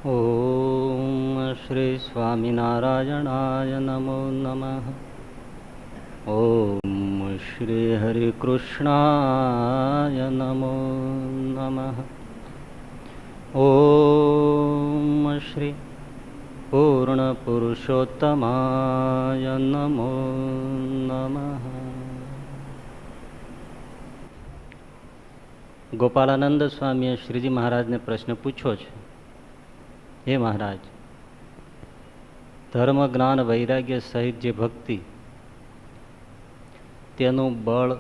ઓમ શ્રી સ્વામિનારાયણાય નમો નમઃ. ઓમ શ્રી હરિકૃષ્ણાય નમો નમઃ. ઓમ શ્રી પૂર્ણ પુરુષોત્તમાય નમો નમઃ. ગોપાલાનંદ સ્વામીએ શ્રીજી મહારાજને પ્રશ્ન પૂછ્યો છે, હે મહારાજ, ધર્મ જ્ઞાન વૈરાગ્ય સહિત જે ભક્તિ, તેનું બળ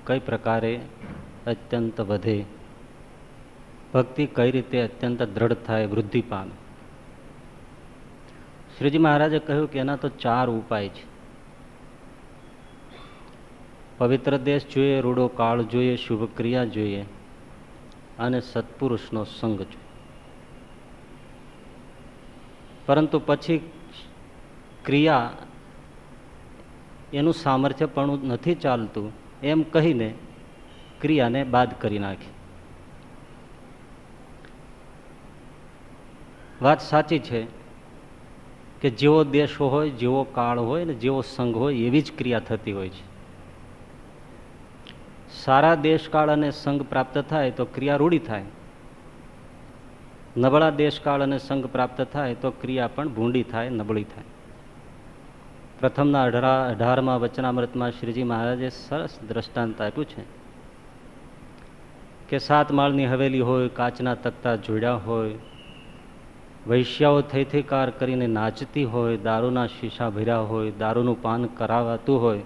કઈ પ્રકારે અત્યંત વધે, ભક્તિ કઈ રીતે અત્યંત દ્રઢ થાય, વૃદ્ધિ પામે. શ્રીજી મહારાજે કહ્યું કે એના તો 4 ઉપાય છે. પવિત્ર દેશ જોઈએ, રૂડો કાળ જોઈએ, શુભ ક્રિયા જોઈએ અને સત્પુરુષનો સંગ જોઈએ. પરંતુ પછી ક્રિયા એનું સામર્થ્ય પણ નથી ચાલતું એમ કહીને ક્રિયાને બાદ કરી નાખી. વાત સાચી છે કે જેવો દેશ હોય, જેવો કાળ હોય ને જેવો સંગ હોય એવી જ ક્રિયા થતી હોય છે. સારા દેશકાળ અને સંગ પ્રાપ્ત થાય તો ક્રિયા રૂઢી થાય. નબળા દેશકાળ અને સંગ પ્રાપ્ત થાય તો ક્રિયા પણ ભૂંડી થાય, નબળી થાય. પ્રથમના 18મા વચનામૃતમાં શ્રીજી મહારાજે સરસ દ્રષ્ટાંત આપ્યું છે કે 7 માળની હવેલી હોય, કાચના તકતા જોડ્યા હોય, વૈશ્યાઓ થઈથીકાર કરીને નાચતી હોય, દારૂના શીશા ભર્યા હોય, દારૂનું પાન કરાવાતું હોય,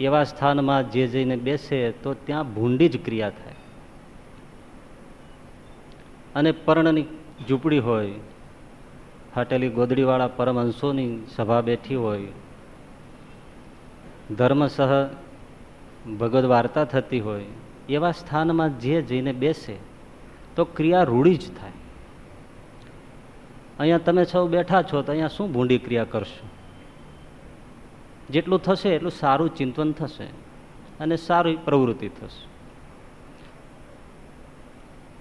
એવા સ્થાનમાં જે જઈને બેસે તો ત્યાં ભૂંડી જ ક્રિયા થાય. અને પર્ણની ઝૂંપડી હોય, ફાટેલી ગોદડીવાળા પરમહંસોની સભા બેઠી હોય, ધર્મસહ ભગવદ વાર્તા થતી હોય, એવા સ્થાનમાં જે જઈને બેસે તો ક્રિયા રૂઢી જ થાય. અહીંયા તમે સૌ બેઠા છો તો અહીંયા શું ભૂંડી ક્રિયા કરશો? જેટલું થશે એટલું સારું ચિંતન થશે અને સારી પ્રવૃત્તિ થશે.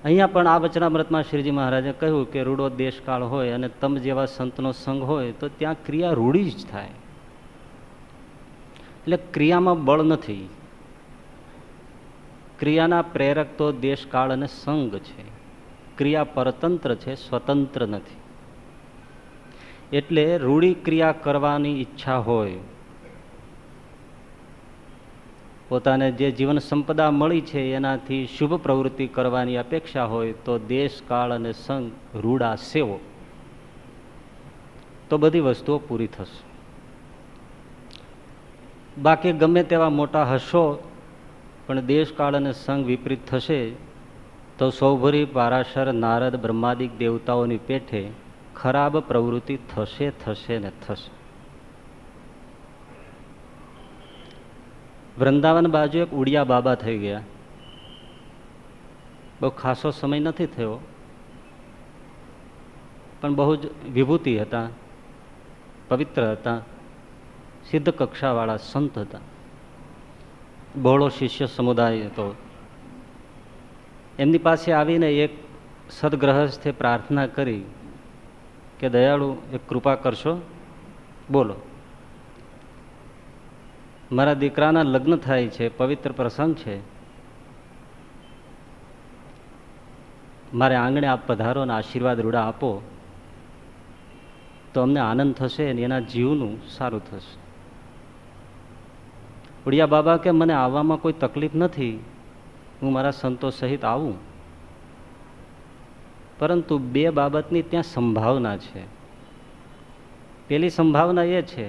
અહીંયા પણ આ વચનામૃતમાં શ્રીજી મહારાજે કહ્યું કે રૂડો દેશકાળ હોય અને તમ જેવા સંતનો સંગ હોય તો ત્યાં ક્રિયા રૂઢી જ થાય. એટલે ક્રિયામાં બળ નથી. ક્રિયાના પ્રેરક તો દેશકાળ અને સંગ છે. ક્રિયા પરતંત્ર છે, સ્વતંત્ર નથી. એટલે રૂઢી ક્રિયા કરવાની ઈચ્છા હોય, પોતાને જે જીવન સંપદા મળી છે એનાથી શુભ પ્રવૃત્તિ કરવાની અપેક્ષા હોય તો દેશકાળ અને સંગ રૂડા સેવો તો બધી વસ્તુઓ પૂરી થશે. બાકી ગમે તેવા મોટા હશો પણ દેશકાળ અને સંગ વિપરીત થશે તો સૌભરી, પારાશર, નારદ, બ્રહ્માદિક દેવતાઓની પેઠે ખરાબ પ્રવૃત્તિ થશે, થશે ને થશે. વૃંદાવન બાજુ એક ઉડિયા બાબા થઈ ગયા. બહુ ખાસો સમય નથી થયો, પણ બહુ જ વિભૂતિ હતા, પવિત્ર હતા, સિદ્ધ કક્ષાવાળા સંત હતા, બહોળો શિષ્ય સમુદાય હતો. એમની પાસે આવીને એક સદગ્રહસ્થે પ્રાર્થના કરી કે દયાળુ એક કૃપા કરશો, બોલો. મારા દીકરાના લગ્ન થાય છે, પવિત્ર પ્રસંગ છે, મારે આંગણે આપ પધારો ને આશીર્વાદ રૂડા આપો તો અમને આનંદ થશે અને એના જીવનું સારું થશે. ઉડિયા બાબા કે મને આવવામાં કોઈ તકલીફ નથી, હું મારા સંતો સહિત આવું, પરંતુ 2 બાબતની ત્યાં સંભાવના છે. પેલી સંભાવના એ છે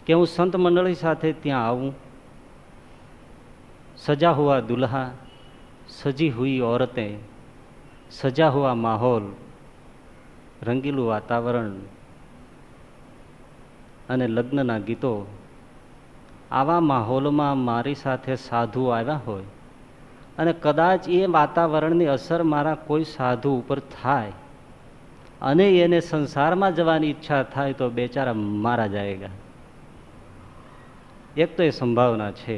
કે હું સંત મંડળી સાથે ત્યાં આવું, સજા હુઆ દુલ્હા, સજી હુઈ औरतें, સજા હુઆ માહોલ, રંગીલું વાતાવરણ અને લગ્નના ગીતો, આવા માહોલમાં મારી સાથે સાધુ આવ્યા હોય અને કદાચ એ વાતાવરણની અસર મારા કોઈ સાધુ ઉપર થાય અને એને સંસારમાં જવાની ઈચ્છા થાય તો બેચારા મારા જાયગા. એક તો એ સંભાવના છે.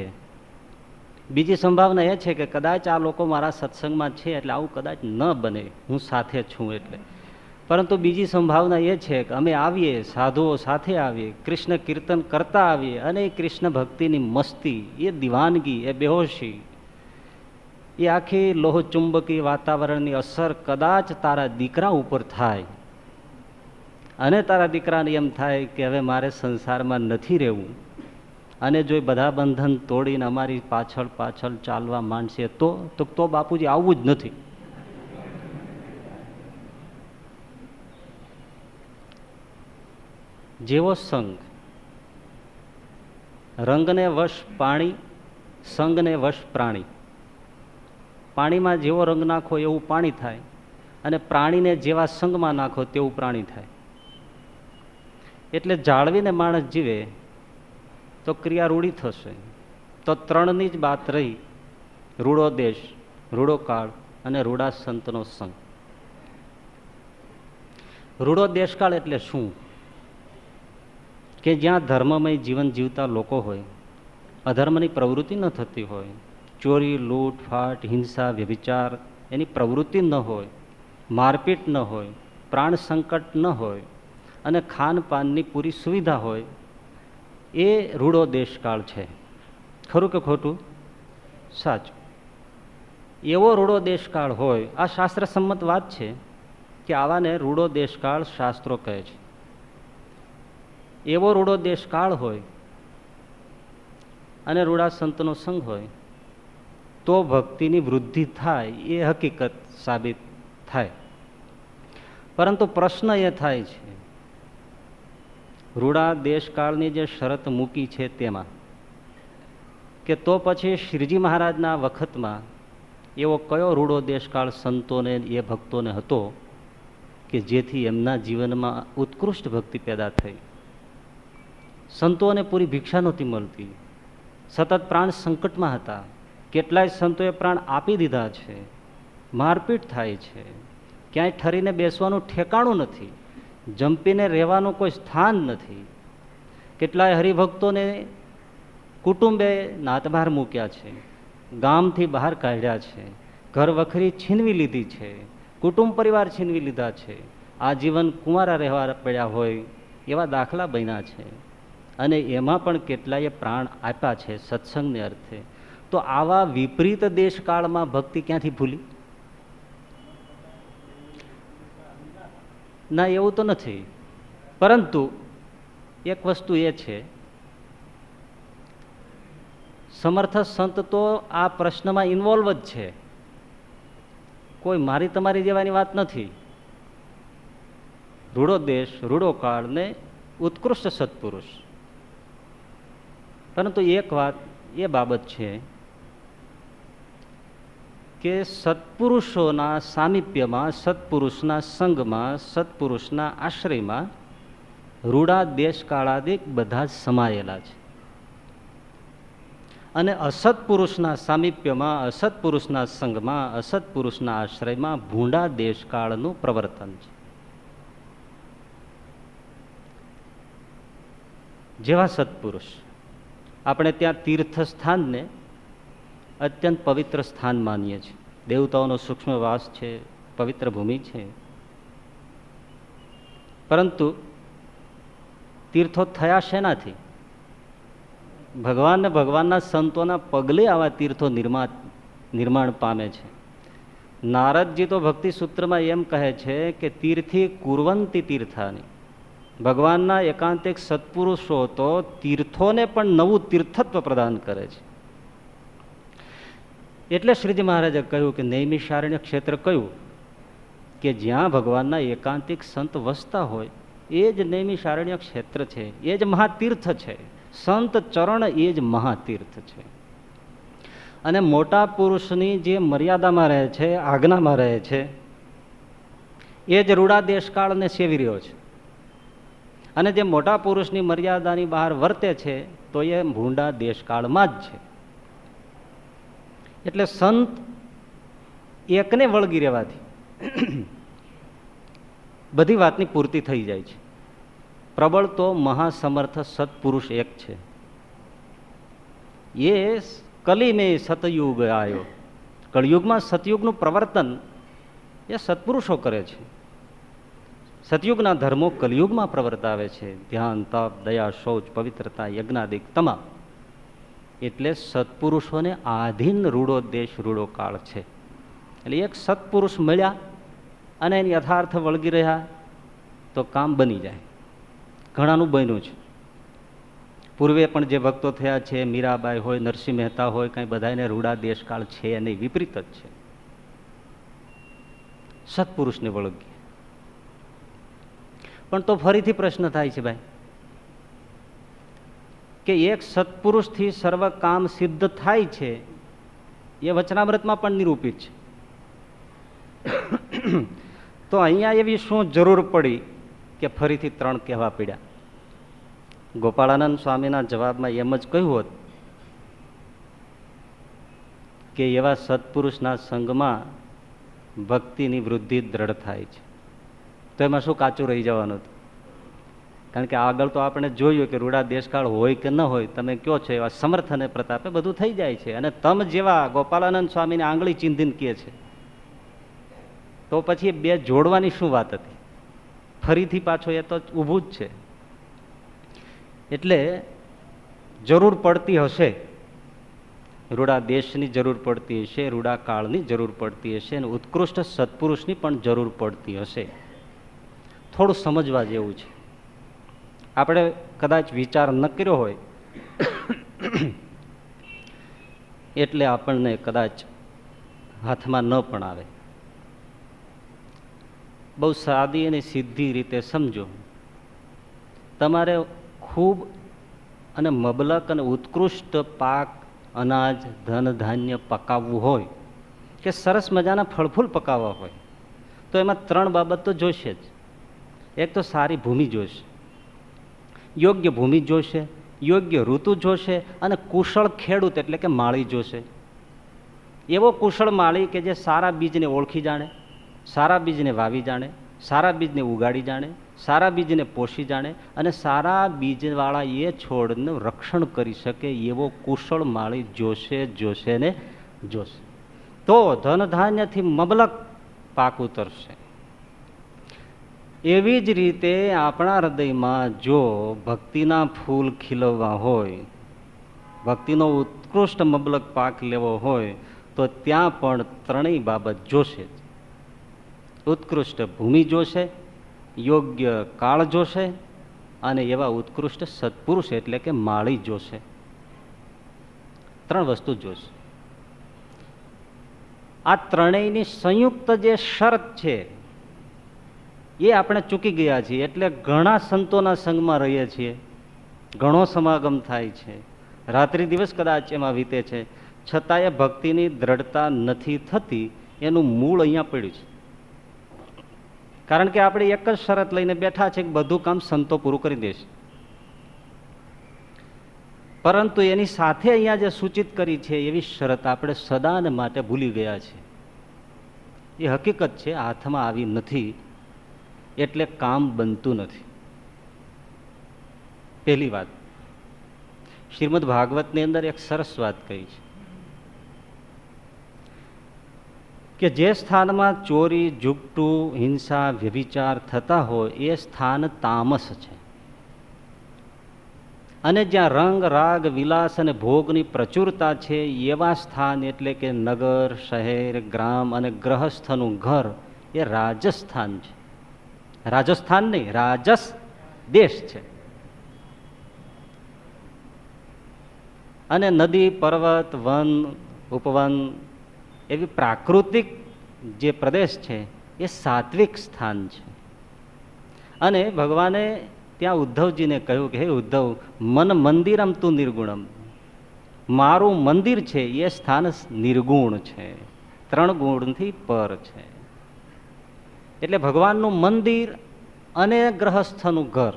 બીજી સંભાવના એ છે કે કદાચ આ લોકો મારા સત્સંગમાં છે એટલે આવું કદાચ ન બને, હું સાથે છું એટલે. પરંતુ બીજી સંભાવના એ છે કે અમે આવીએ, સાધુઓ સાથે આવીએ, કૃષ્ણ કીર્તન કરતા આવીએ, અને એ કૃષ્ણ ભક્તિની મસ્તી, એ દિવાનગી, એ બેહોશી, એ આખી લોહચુંબકી વાતાવરણની અસર કદાચ તારા દીકરા ઉપર થાય, અને તારા દીકરાને એમ થાય કે હવે મારે સંસારમાં નથી રહેવું, અને જો બધા બંધન તોડીને અમારી પાછળ પાછળ ચાલવા માંડશે તો બાપુજી આવવું જ નથી. જેવો સંગ, રંગને વશ પાણી, સંગને વશ પ્રાણી. પાણીમાં જેવો રંગ નાખો એવું પાણી થાય, અને પ્રાણીને જેવા સંગમાં નાખો તેવું પ્રાણી થાય. એટલે જાળવીને માણસ જીવે તો ક્રિયા રૂઢી થશે. તો ત્રણની જ વાત રહી: રૂડો દેશ, રૂડો કાળ અને રૂડા સંતનો સંગ. રૂડો દેશકાળ એટલે શું? કે જ્યાં ધર્મમય જીવન જીવતા લોકો હોય, અધર્મની પ્રવૃત્તિ ન થતી હોય, ચોરી, લૂંટ, ફાટ, હિંસા, વ્યભિચાર એની પ્રવૃત્તિ ન હોય, મારપીટ ન હોય, પ્રાણ સંકટ ન હોય, અને ખાનપાનની પૂરી સુવિધા હોય, એ રૂડો દેશકાળ છે. ખરું કે ખોટું? સાચું. એવો રૂડો દેશકાળ હોય, આ શાસ્ત્ર સંમત વાત છે કે આવાને રૂડો દેશકાળ શાસ્ત્રો કહે છે. એવો રૂડો દેશકાળ હોય અને રૂડા સંતનો સંગ હોય તો ભક્તિની વૃદ્ધિ થાય, એ હકીકત સાબિત થાય. પરંતુ પ્રશ્ન એ થાય છે, રૂડા દેશકાળની જે શરત મૂકી છે તેમાં, કે તો પછી શ્રીજી મહારાજના વખતમાં એવો કયો રૂડો દેશકાળ સંતોને, એ ભક્તોને હતો કે જેથી એમના જીવનમાં ઉત્કૃષ્ટ ભક્તિ પેદા થઈ. સંતોને પૂરી ભિક્ષા નહોતી મળતી, સતત પ્રાણ સંકટમાં હતા. કેટલાય સંતોએ પ્રાણ આપી દીધા છે, મારપીટ થાય છે, ક્યાંય ઠરીને બેસવાનું ઠેકાણું નથી, જંપીને રહેવાનું કોઈ સ્થાન નથી. કેટલાય હરિભક્તોને કુટુંબે નાતબાર મૂક્યા છે, ગામથી બહાર કાઢ્યા છે, ઘર વખરી છીનવી લીધી છે, કુટુંબ પરિવાર છીનવી લીધા છે, આજીવન કુંવારા રહેવા પડ્યા હોય એવા દાખલા બન્યા છે. અને એમાં પણ કેટલાયે પ્રાણ આપ્યા છે સત્સંગને અર્થે. તો આવા વિપરીત દેશકાળમાં ભક્તિ ક્યાંથી ભૂલી? ના, એવું તો નથી. પરંતુ એક વસ્તુ એ છે, સમર્થ સંત તો આ પ્રશ્નમાં ઇન્વોલ્વ જ છે. કોઈ મારી તમારી જેવાની વાત નથી. રૂડો દેશ, રૂડો કાળ ને ઉત્કૃષ્ટ સત્પુરુષ. પરંતુ એક વાત એ બાબત છે કે સત્પુરુષોના સામીપ્યમાં, સત્પુરુષના સંગમાં, સત્પુરુષના આશ્રયમાં રૂડા દેશકાળાદિક બધા જ સમાયેલા છે. અને અસત્પુરુષના સામીપ્યમાં, અસત્પુરુષના સંગમાં, અસત્પુરુષના આશ્રયમાં ભૂંડા દેશકાળનું પ્રવર્તન છે. જેવા સત્પુરુષ, આપણે ત્યાં તીર્થ સ્થાનને અત્યંત પવિત્ર સ્થાન માનીએ છીએ. દેવતાઓનો સૂક્ષ્મ વાસ છે, પવિત્ર ભૂમિ છે. પરંતુ તીર્થો થયા શેનાથી? ભગવાન ને ભગવાનના સંતોના પગલે આવા તીર્થો નિર્માણ પામે છે. નારદજી તો ભક્તિ સૂત્રમાં એમ કહે છે કે તીર્થી કુર્વંતી તીર્થાની. ભગવાનના એકાંતિક સત્પુરુષો તો તીર્થોને પણ નવું તીર્થત્વ પ્રદાન કરે છે. એટલે શ્રીજી મહારાજે કહ્યું કે નૈમિષારણ્ય ક્ષેત્ર કયું? કે જ્યાં ભગવાનના એકાંતિક સંત વસતા હોય એ જ નૈમિષારણ્ય ક્ષેત્ર છે, એ જ મહાતીર્થ છે. સંત ચરણ એ જ મહાતીર્થ છે. અને મોટા પુરુષની જે મર્યાદામાં રહે છે, આજ્ઞામાં રહે છે, એ જ રૂડા દેશકાળને સેવી રહ્યો છે. અને જે મોટા પુરુષની મર્યાદાની બહાર વર્તે છે તો એ ભૂંડા દેશકાળમાં જ છે. એટલે સંત એકને વળગી રહેવાથી બધી વાતની પૂર્તિ થઈ જાય છે. પ્રબળ તો મહાસમર્થ સત્પુરુષ એક છે. એ કલી મેં સતયુગ આવ્યો. કળયુગમાં સતયુગનું પ્રવર્તન એ સત્પુરુષો કરે છે. સતયુગના ધર્મો કલિયુગમાં પ્રવર્તાવે છે. ધ્યાન, તપ, દયા, શૌચ, પવિત્રતા, યજ્ઞાદિક તમામ. એટલે સત્પુરુષોને આધીન રૂડો દેશ, રૂડો કાળ છે. એટલે એક સત્પુરુષ મળ્યા અને એની યથાર્થ વળગી રહ્યા તો કામ બની જાય. ઘણાનું બન્યું છે. પૂર્વે પણ જે ભક્તો થયા છે, મીરાબાઈ હોય, નરસિંહ મહેતા હોય, કંઈ બધાને રૂડા દેશકાળ છે નહીં, વિપરીત જ છે. સત્પુરુષને વળગી. પણ તો ફરીથી પ્રશ્ન થાય છે ભાઈ કે એક સત્પુરુષથી સર્વ કામ સિદ્ધ થાય છે એ વચનામૃતમાં પણ નિરૂપિત છે. તો અહીંયા એવી શું જરૂર પડી કે ફરીથી 3 કહેવા પડ્યા? ગોપાળાનંદ સ્વામીના જવાબમાં એમ જ કહ્યું હોત કે એવા સત્પુરુષના સંગમાં ભક્તિની વૃદ્ધિ દ્રઢ થાય છે. તો એમાં શું કાચું રહી જવાનું હતું? કારણ કે આગળ તો આપણે જોયું કે રૂડા દેશકાળ હોય કે ન હોય, તમે કયો છો એવા સમર્થ અને પ્રતાપે બધું થઈ જાય છે. અને તમ જેવા ગોપાળાનંદ સ્વામીને આંગળી ચીંધીને કહે છે, તો પછી 2 જોડવાની શું વાત હતી? ફરીથી પાછો એ તો ઊભું જ છે. એટલે જરૂર પડતી હશે, રૂડા દેશની જરૂર પડતી હશે, રૂડા કાળની જરૂર પડતી હશે, અને ઉત્કૃષ્ટ સત્પુરુષની પણ જરૂર પડતી હશે. થોડું સમજવા જેવું છે. આપણે કદાચ વિચાર ન કર્યો હોય એટલે આપણને કદાચ હાથમાં ન પણ આવે. બહુ સાદી અને સીધી રીતે સમજો. તમારે ખૂબ અને મબલક અને ઉત્કૃષ્ટ પાક, અનાજ, ધન ધાન્ય પકાવવું હોય કે સરસ મજાના ફળફૂલ પકાવવા હોય તો એમાં 3 બાબત તો જોઈશે જ. એક તો સારી ભૂમિ જોઈશે, યોગ્ય ભૂમિ જોશે, યોગ્ય ઋતુ જોશે, અને કુશળ ખેડૂત એટલે કે માળી જોશે. એવો કુશળ માળી કે જે સારા બીજને ઓળખી જાણે, સારા બીજને વાવી જાણે, સારા બીજને ઉગાડી જાણે, સારા બીજને પોષી જાણે, અને સારા બીજવાળા એ છોડનું રક્ષણ કરી શકે એવો કુશળ માળી જોશે ને જોશે. તો ધન ધાન્યથી મબલક પાક ઉતરશે. એવી જ રીતે આપણા હૃદયમાં જો ભક્તિના ફૂલ ખીલવવા હોય, ભક્તિનો ઉત્કૃષ્ટ મબલક પાક લેવો હોય તો ત્યાં પણ 3 બાબત જોશે. ઉત્કૃષ્ટ ભૂમિ જોશે, યોગ્ય કાળ જોશે, અને એવા ઉત્કૃષ્ટ સત્પુરુષ એટલે કે માળી જોશે. 3 વસ્તુ જોશે. આ 3ની સંયુક્ત જે શરત છે એ આપણે ચૂકી ગયા છીએ. એટલે ઘણા સંતોના સંગમાં રહીએ છીએ, ઘણો સમાગમ થાય છે, રાત્રિ દિવસ કદાચ એમાં વીતે છે, છતાં એ ભક્તિની દ્રઢતા નથી થતી. એનું મૂળ અહીંયા પડ્યું છે. કારણ કે આપણે એક જ શરત લઈને બેઠા છે કે બધું કામ સંતો પૂરું કરી દેશે. પરંતુ એની સાથે અહીંયા જે સૂચિત કરી છે એવી શરત આપણે સદાને માટે ભૂલી ગયા છે. એ હકીકત છે, હાથમાં આવી નથી એટલે કામ બનતું નથી. પહેલી વાત. શ્રીમદ ભાગવતની અંદર એક સરસ વાત કહી છે કે જે સ્થાનમાં ચોરી, જુગટું, હિંસા, વ્યભિચાર થતા હોય એ સ્થાન તામસ છે. અને જ્યાં રંગ, રાગ, વિલાસ અને ભોગની પ્રચુરતા છે એવા સ્થાન એટલે કે નગર, શહેર, ગ્રામ અને ગ્રહસ્થનું ઘર એ રાજસ્થાન છે. રાજસ્થાન નહીં, રાજસ દેશ છે. અને નદી, પર્વત, વન, ઉપવન એવી પ્રાકૃતિક જે પ્રદેશ છે એ સાત્વિક સ્થાન છે. અને ભગવાને ત્યાં ઉદ્ધવજીને કહ્યું કે હે ઉદ્ધવ, મન મંદિરમ તું નિર્ગુણમ, મારું મંદિર છે એ સ્થાન નિર્ગુણ છે, 3 ગુણથી પર છે. એટલે ભગવાનનું મંદિર અને ગ્રહસ્થનું ઘર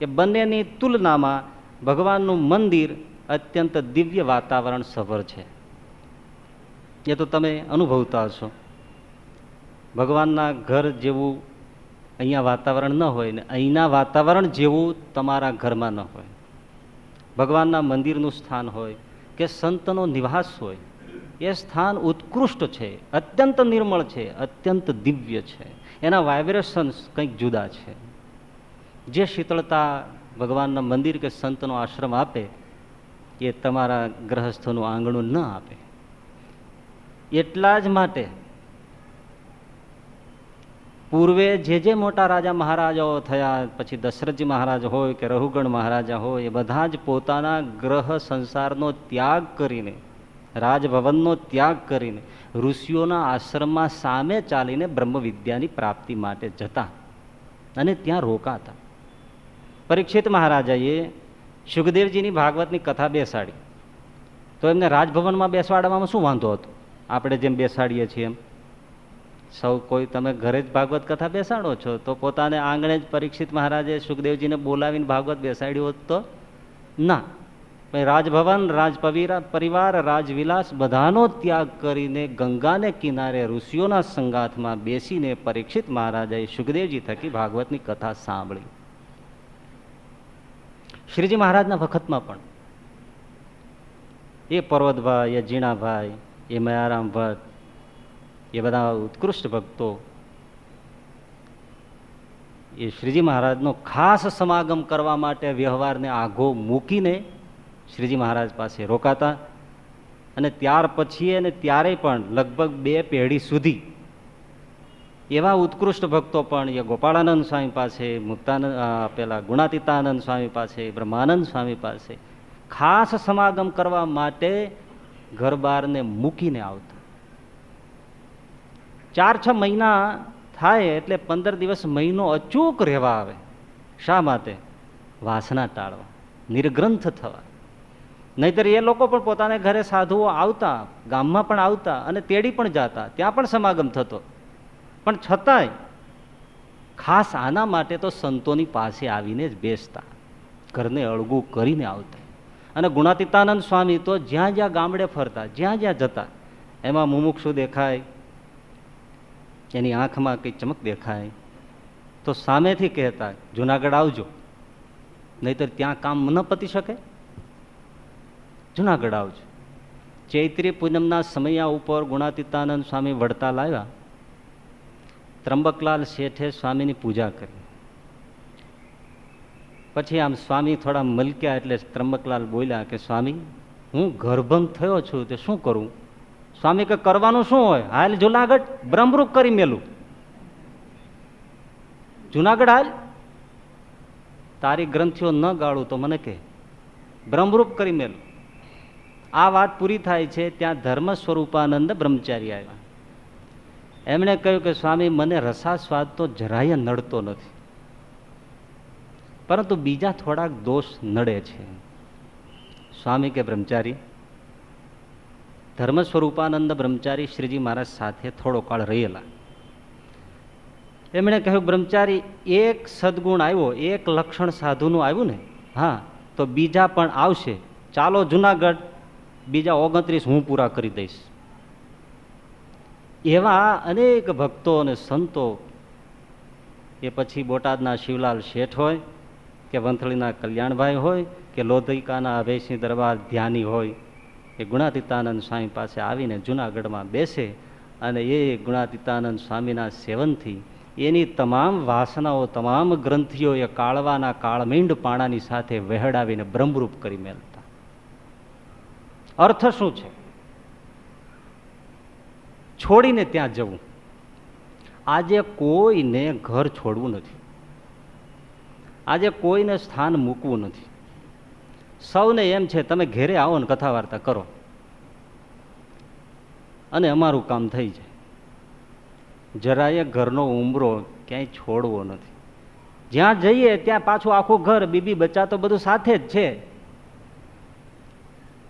એ બંનેની તુલનામાં ભગવાનનું મંદિર અત્યંત દિવ્ય વાતાવરણ સભર છે. એ તો તમે અનુભવતા હશો. ભગવાનના ઘર જેવું અહીંયા વાતાવરણ ન હોય ને અહીંના વાતાવરણ જેવું તમારા ઘરમાં ન હોય. ભગવાનના મંદિરનું સ્થાન હોય કે સંતનો નિવાસ હોય એ સ્થાન ઉત્કૃષ્ટ છે, અત્યંત નિર્મળ છે, અત્યંત દિવ્ય છે. એના વાઇબ્રેશન્સ કંઈક જુદા છે. જે શીતળતા ભગવાનના મંદિર કે સંતનો આશ્રમ આપે એ તમારા ગ્રહસ્થોનું આંગણું ન આપે. એટલા જ માટે પૂર્વે જે મોટા રાજા મહારાજાઓ થયા, પછી દશરથજી મહારાજ હોય કે રહુગણ મહારાજા હોય, એ બધા જ પોતાના ગ્રહ સંસારનો ત્યાગ કરીને, રાજભવનનો ત્યાગ કરીને ઋષિઓના આશ્રમમાં સામે ચાલીને બ્રહ્મ વિદ્યાની પ્રાપ્તિ માટે જતા અને ત્યાં રોકાતા. પરીક્ષિત મહારાજાએ સુખદેવજીની ભાગવતની કથા બેસાડી તો એમને રાજભવનમાં બેસાડવામાં શું વાંધો હતો? આપણે જેમ બેસાડીએ છીએ એમ સૌ કોઈ તમે ઘરે જ ભાગવત કથા બેસાડો છો, તો પોતાને આંગણે જ પરીક્ષિત મહારાજે સુખદેવજીને બોલાવીને ભાગવત બેસાડ્યું હોત તો ના. રાજભવન, પરિવાર, રાજવિલાસ બધાનો ત્યાગ કરીને ગંગાને કિનારે ઋષિઓના સંગાથમાં બેસીને પરીક્ષિત મહારાજાએ સુખદેવજી થકી ભાગવતની કથા સાંભળી. શ્રીજી મહારાજના વખતમાં પણ એ પર્વતભાઈ, એ જીણાભાઈ, એ મયારામ ભટ્ટ, એ બધા ઉત્કૃષ્ટ ભક્તો એ શ્રીજી મહારાજનો ખાસ સમાગમ કરવા માટે વ્યવહારને આઘો મૂકીને શ્રીજી મહારાજ પાસે રોકાતા. અને ત્યાર પછી અને ત્યારે પણ લગભગ 2 પેઢી સુધી એવા ઉત્કૃષ્ટ ભક્તો પણ એ ગોપાળાનંદ સ્વામી પાસે, પેલા ગુણાતીતાનંદ સ્વામી પાસે, બ્રહ્માનંદ સ્વામી પાસે ખાસ સમાગમ કરવા માટે ઘર બારને મૂકીને આવતા. 4-6 મહિના થાય એટલે 15 દિવસ મહિનો અચૂક રહેવા આવે. શા માટે? વાસના ટાળવા, નિર્ગ્રંથ થવા. નહીતર એ લોકો પણ પોતાને ઘરે સાધુઓ આવતા, ગામમાં પણ આવતા અને તેડી પણ જતા, ત્યાં પણ સમાગમ થતો. પણ છતાંય ખાસ આના માટે તો સંતોની પાસે આવીને જ બેસતા, ઘરને અળગું કરીને આવતા. અને ગુણાતીતાનંદ સ્વામી તો જ્યાં જ્યાં ગામડે ફરતા, જ્યાં જ્યાં જતા, એમાં મુમુક્ષુ દેખાય, એની આંખમાં કંઈ ચમક દેખાય તો સામેથી કહેતા જુનાગઢ આવજો, નહીતર ત્યાં કામ ન પતી શકે, જુનાગઢ આવજો. ચૈત્રી પૂનમના સમયા ઉપર ગુણાતીતાનંદ સ્વામી વડતાલ આવ્યા. ત્રંબકલાલ શેઠે સ્વામીની પૂજા કરી. પછી આમ સ્વામી થોડા મલક્યા એટલે ત્રંબકલાલ બોલ્યા કે સ્વામી, હું ગર્ભંગ થયો છું તે શું કરું? સ્વામી કે કરવાનું શું હોય, હાલ જુનાગઢ બ્રહ્મરૂપ કરી મેલું. જુનાગઢ હાલ, તારી ગ્રંથિઓ ન ગાળું તો મને કે બ્રહ્મરૂપ કરી મેલું. આ વાત પૂરી થાય છે ત્યાં ધર્મ સ્વરૂપાનંદ બ્રહ્મચારી આવ્યા. એમણે કહ્યું કે સ્વામી, મને રસાસ્વાદ તો જરાય નડતો નથી, પરંતુ બીજા થોડાક દોષ નડે છે. સ્વામી કે બ્રહ્મચારી, ધર્મ સ્વરૂપાનંદ બ્રહ્મચારી શ્રીજી મહારાજ સાથે થોડો કાળ રહેલા. એમણે કહ્યું બ્રહ્મચારી, એક સદગુણ આવ્યો, એક લક્ષણ સાધુનું આવ્યું ને, હા તો બીજા પણ આવશે, ચાલો જુનાગઢ, બીજા 29 હું પૂરા કરી દઈશ. એવા અનેક ભક્તો અને સંતો, એ પછી બોટાદના શિવલાલ શેઠ હોય કે વંથળીના કલ્યાણભાઈ હોય કે લોધિકાના અભયસિંહ દરબાર ધ્યાની હોય, એ ગુણાતીતાનંદ સ્વામી પાસે આવીને જુનાગઢમાં બેસે અને એ ગુણાતીતાનંદ સ્વામીના સેવનથી એની તમામ વાસનાઓ, તમામ ગ્રંથિઓ એ કાળવાના કાળમીંડ પાણાની સાથે વહેડાવીને બ્રહ્મરૂપ કરી મેળતા. અર્થ શું છે? છોડીને ત્યાં જવું. આજે કોઈને ઘર છોડવું નથી, આજે કોઈને સ્થાન મૂકવું નથી. સૌને એમ છે તમે ઘેરે આવો ને કથા વાર્તા કરો અને અમારું કામ થઈ જાય. જરાય ઘરનો ઉંબરો ક્યાંય છોડવો નથી. જ્યાં જઈએ ત્યાં પાછું આખું ઘર, બીબી બચ્ચા તો બધું સાથે જ છે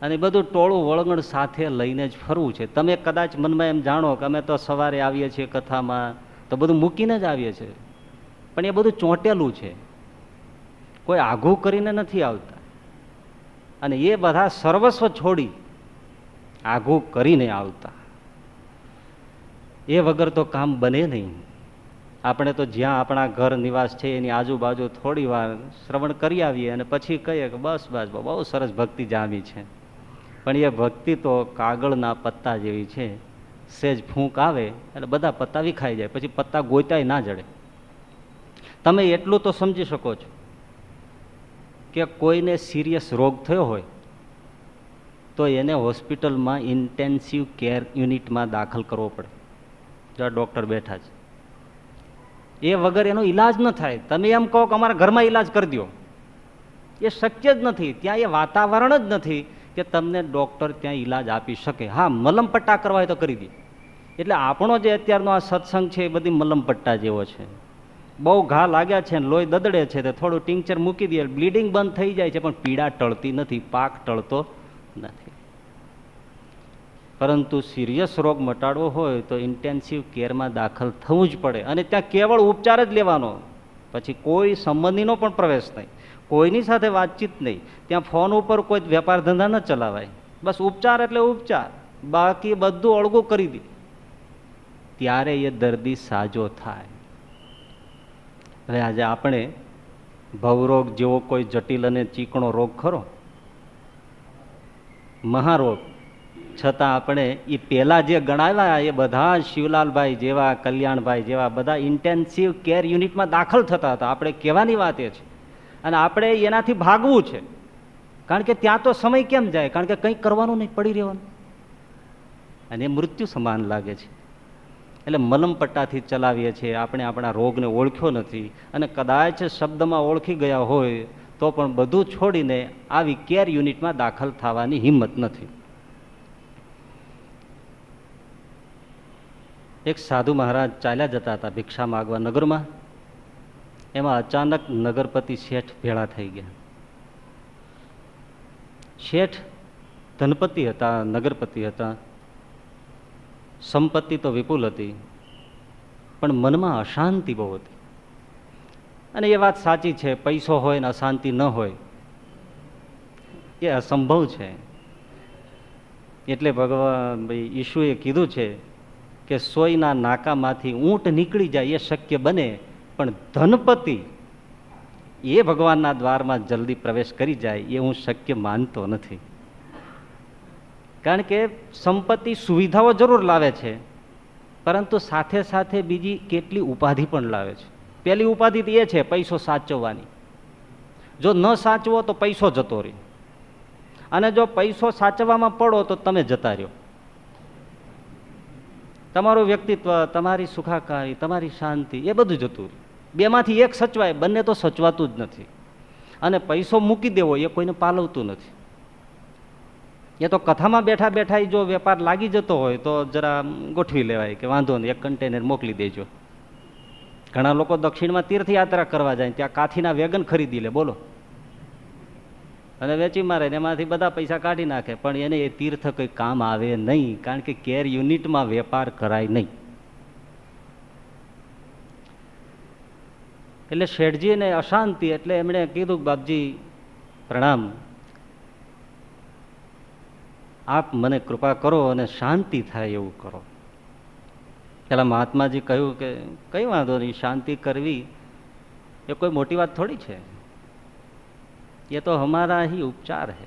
અને બધું ટોળું વળગણ સાથે લઈને જ ફરવું છે. તમે કદાચ મનમાં એમ જાણો કે અમે તો સવારે આવીએ છીએ કથામાં તો બધું મૂકીને જ આવીએ છીએ, પણ એ બધું ચોંટેલું છે, કોઈ આઘું કરીને નથી આવતા. અને એ બધા સર્વસ્વ છોડી આઘું કરીને આવતા. એ વગર તો કામ બને નહીં. આપણે તો જ્યાં આપણા ઘર નિવાસ છે એની આજુબાજુ થોડી વાર શ્રવણ કરી આવીએ અને પછી કહીએ કે બસ બસ બહુ સરસ ભક્તિ જામી છે, પણ એ ભક્તિ તો કાગળના પત્તા જેવી છે. સેજ ફૂંક આવે એટલે બધા પત્તા વિખાઈ જાય, પછી પત્તા ગોતાય ના જડે. તમે એટલું તો સમજી શકો છો કે કોઈને સિરિયસ રોગ થયો હોય તો એને હોસ્પિટલમાં ઇન્ટેન્સિવ કેર યુનિટમાં દાખલ કરવો પડે. જો ડૉક્ટર બેઠા છે, એ વગર એનો ઈલાજ ન થાય. તમે એમ કહો કે અમારા ઘરમાં ઈલાજ કરી દો, એ શક્ય જ નથી. ત્યાં એ વાતાવરણ જ નથી કે તમને ડૉક્ટર ત્યાં ઈલાજ આપી શકે. હા, મલમપટ્ટા કરવા હોય તો કરી દે. એટલે આપણો જે અત્યારનો આ સત્સંગ છે એ બધી મલમપટ્ટા જેવો છે. બહુ ઘા લાગ્યા છે, લોહી દદડે છે તો થોડું ટિંકચર મૂકી દે, બ્લીડિંગ બંધ થઈ જાય છે, પણ પીડા ટળતી નથી, પાક ટળતો નથી. પરંતુ સિરિયસ રોગ મટાડવો હોય તો ઇન્ટેન્સિવ કેરમાં દાખલ થવું જ પડે, અને ત્યાં કેવળ ઉપચાર જ લેવાનો. પછી કોઈ સંબંધીનો પણ પ્રવેશ નહીં, કોઈની સાથે વાતચીત નહીં, ત્યાં ફોન ઉપર કોઈ વેપાર ધંધા ન ચલાવાય. બસ ઉપચાર એટલે ઉપચાર, બાકી બધું અળગું કરી દે, ત્યારે એ દર્દી સાજો થાય. હવે આજે આપણે ભવરોગ જેવો કોઈ જટિલ અને ચીકણો રોગ ખરો, મહારોગ, છતાં આપણે એ પહેલા જે ગણાવ્યા એ બધા શિવલાલભાઈ જેવા, કલ્યાણભાઈ જેવા બધા ઇન્ટેન્સિવ કેર યુનિટમાં દાખલ થતા હતા. આપણે કહેવાની વાત એ છે, અને આપણે એનાથી ભાગવું છે. કારણ કે ત્યાં તો સમય કેમ જાય? કારણ કે કંઈક કરવાનું નહીં, પડી રહેવાનું, અને એ મૃત્યુ સમાન લાગે છે. એટલે મલમપટ્ટાથી ચલાવીએ છીએ. આપણે આપણા રોગને ઓળખ્યો નથી, અને કદાચ શબ્દમાં ઓળખી ગયા હોય તો પણ બધું છોડીને આવી કેર યુનિટમાં દાખલ થવાની હિંમત નથી. એક સાધુ મહારાજ ચાલ્યા જતા હતા ભિક્ષા માગવા નગરમાં. એમાં અચાનક નગરપતિ શેઠ ભેળા થઈ ગયા. શેઠ ધનપતિ હતા, નગરપતિ હતા, સંપત્તિ તો વિપુલ હતી, પણ મનમાં અશાંતિ બહુ હતી. અને એ વાત સાચી છે, પૈસો હોય ને અશાંતિ ન હોય એ અસંભવ છે. એટલે ભગવાન ઈશુએ કીધું છે કે સોયના નાકામાંથી ઊંટ નીકળી જાય એ શક્ય બને, પણ ધનપતિ એ ભગવાનના દ્વારમાં જલ્દી પ્રવેશ કરી જાય એ હું શક્ય માનતો નથી. કારણ કે સંપત્તિ સુવિધાઓ જરૂર લાવે છે, પરંતુ સાથે સાથે બીજી કેટલી ઉપાધિ પણ લાવે છે. પહેલી ઉપાધિ એ છે પૈસો સાચવવાની. જો ન સાચવો તો પૈસો જતો રહે, અને જો પૈસો સાચવવામાં પડો તો તમે જતા રહ્યો. તમારું વ્યક્તિત્વ, તમારી સુખાકારી, તમારી શાંતિ એ બધું જતું રહે. બેમાંથી એક સચવાય, બંને તો સચવાતું જ નથી. અને પૈસો મૂકી દેવો એ કોઈને પાલવતું નથી. એ તો કથામાં બેઠા બેઠા જો વેપાર લાગી જતો હોય તો જરા ગોઠવી લેવાય કે વાંધો નહીં, એક કન્ટેનર મોકલી દેજો. ઘણા લોકો દક્ષિણમાં તીર્થયાત્રા કરવા જાય, ત્યાં કાથીના વેગન ખરીદી લે, બોલો, અને વેચી મારે, એમાંથી બધા પૈસા કાઢી નાખે, પણ એને એ તીર્થ કંઈ કામ આવે નહીં. કારણ કે કેર યુનિટમાં વેપાર કરાય નહીં. એટલે શેઠજીને અશાંતિ, એટલે એમણે કીધું બાપજી પ્રણામ, આપ મને કૃપા કરો અને શાંતિ થાય એવું કરો. પેલા મહાત્માજી કહ્યું કે કઈ વાંધો નહીં, શાંતિ કરવી એ કોઈ મોટી વાત થોડી છે, ये तो हमारा ही उपचार है.